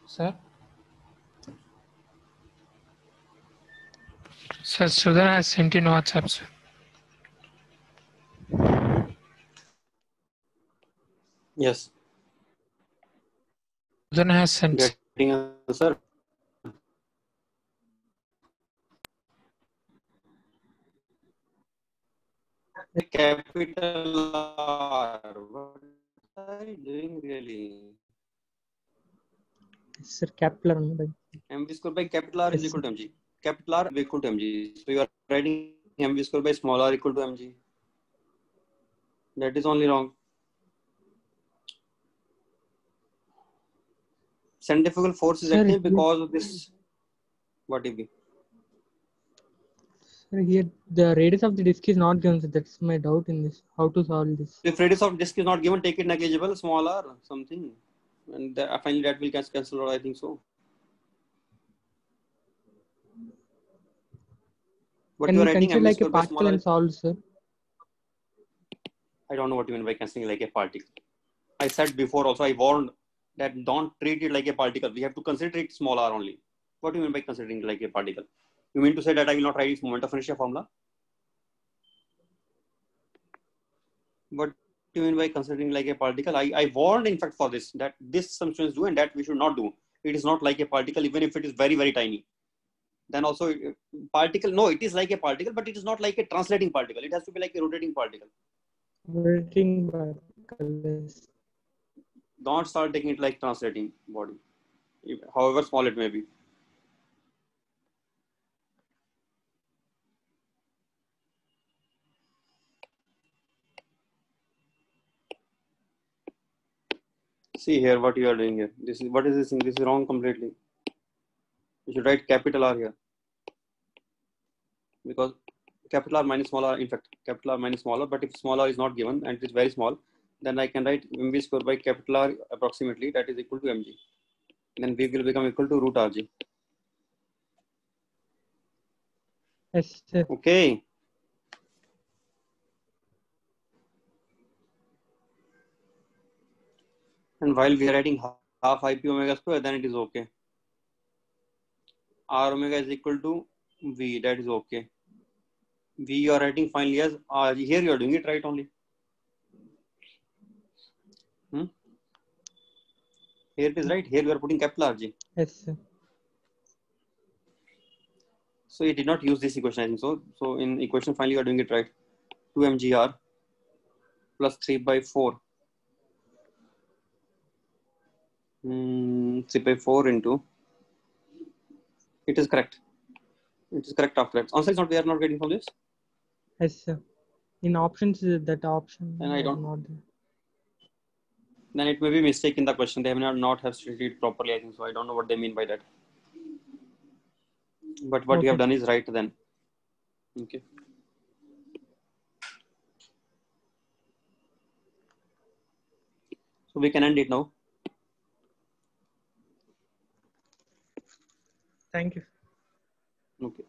Sir? Sir, Sudhan has sent in WhatsApp, sir. Yes. Sudhan has sent. Getting answer. Capital R. What are you doing really? Sir, capital R. MV square by capital R is Yes, equal to mg. Capital R is equal to mg. So you are writing MV square by small r equal to mg. That is only wrong. Centrifugal force is Sir, active because of this. What if? Sir, here the radius of the disk is not given. So that's my doubt in this. How to solve this? If radius of disk is not given, take it negligible, small r, something. And finally that will cancel out, I think so. What Can you are we writing consider MV like a square by particle small r. and solve, sir? I don't know what you mean by considering like a particle. I said before also, I warned that don't treat it like a particle. We have to consider it small r only. What do you mean by considering it like a particle? You mean to say that I will not write its moment of inertia formula? What do you mean by considering like a particle? I warned in fact for this, that this some students do and that we should not do. It is not like a particle, even if it is very, very tiny. Then also particle, no, it is like a particle, but it is not like a translating particle. It has to be like a rotating particle. Rotating particle. Don't start taking it like translating body, however small it may be. See here what you are doing here. This is what is this thing? This is wrong completely. You should write capital R here, because capital R minus small r, in fact capital R minus small r, but if small r is not given and it is very small, then I can write mv square by capital R approximately, that is equal to mg. Then v will become equal to root rg. Yes, sir. Okay. And while we are writing half ip omega square, then it is okay. R omega is equal to v, that is okay. We are writing finally as here you are doing it right only. Here it is right. Here you are putting capital RG. Yes, sir. So it did not use this equation, I think so. So in equation finally you are doing it right. 2 mgr plus 3 by 4. 3 by 4 into. It is correct. It is correct after that. Answer is not, we are not getting from this. Yes, sir. In options, that option. And I don't. Not there. Then it may be mistake in the question. They may not have stated it properly, I think so. I don't know what they mean by that. But what you have done is right then. Okay. So we can end it now. Thank you. Okay.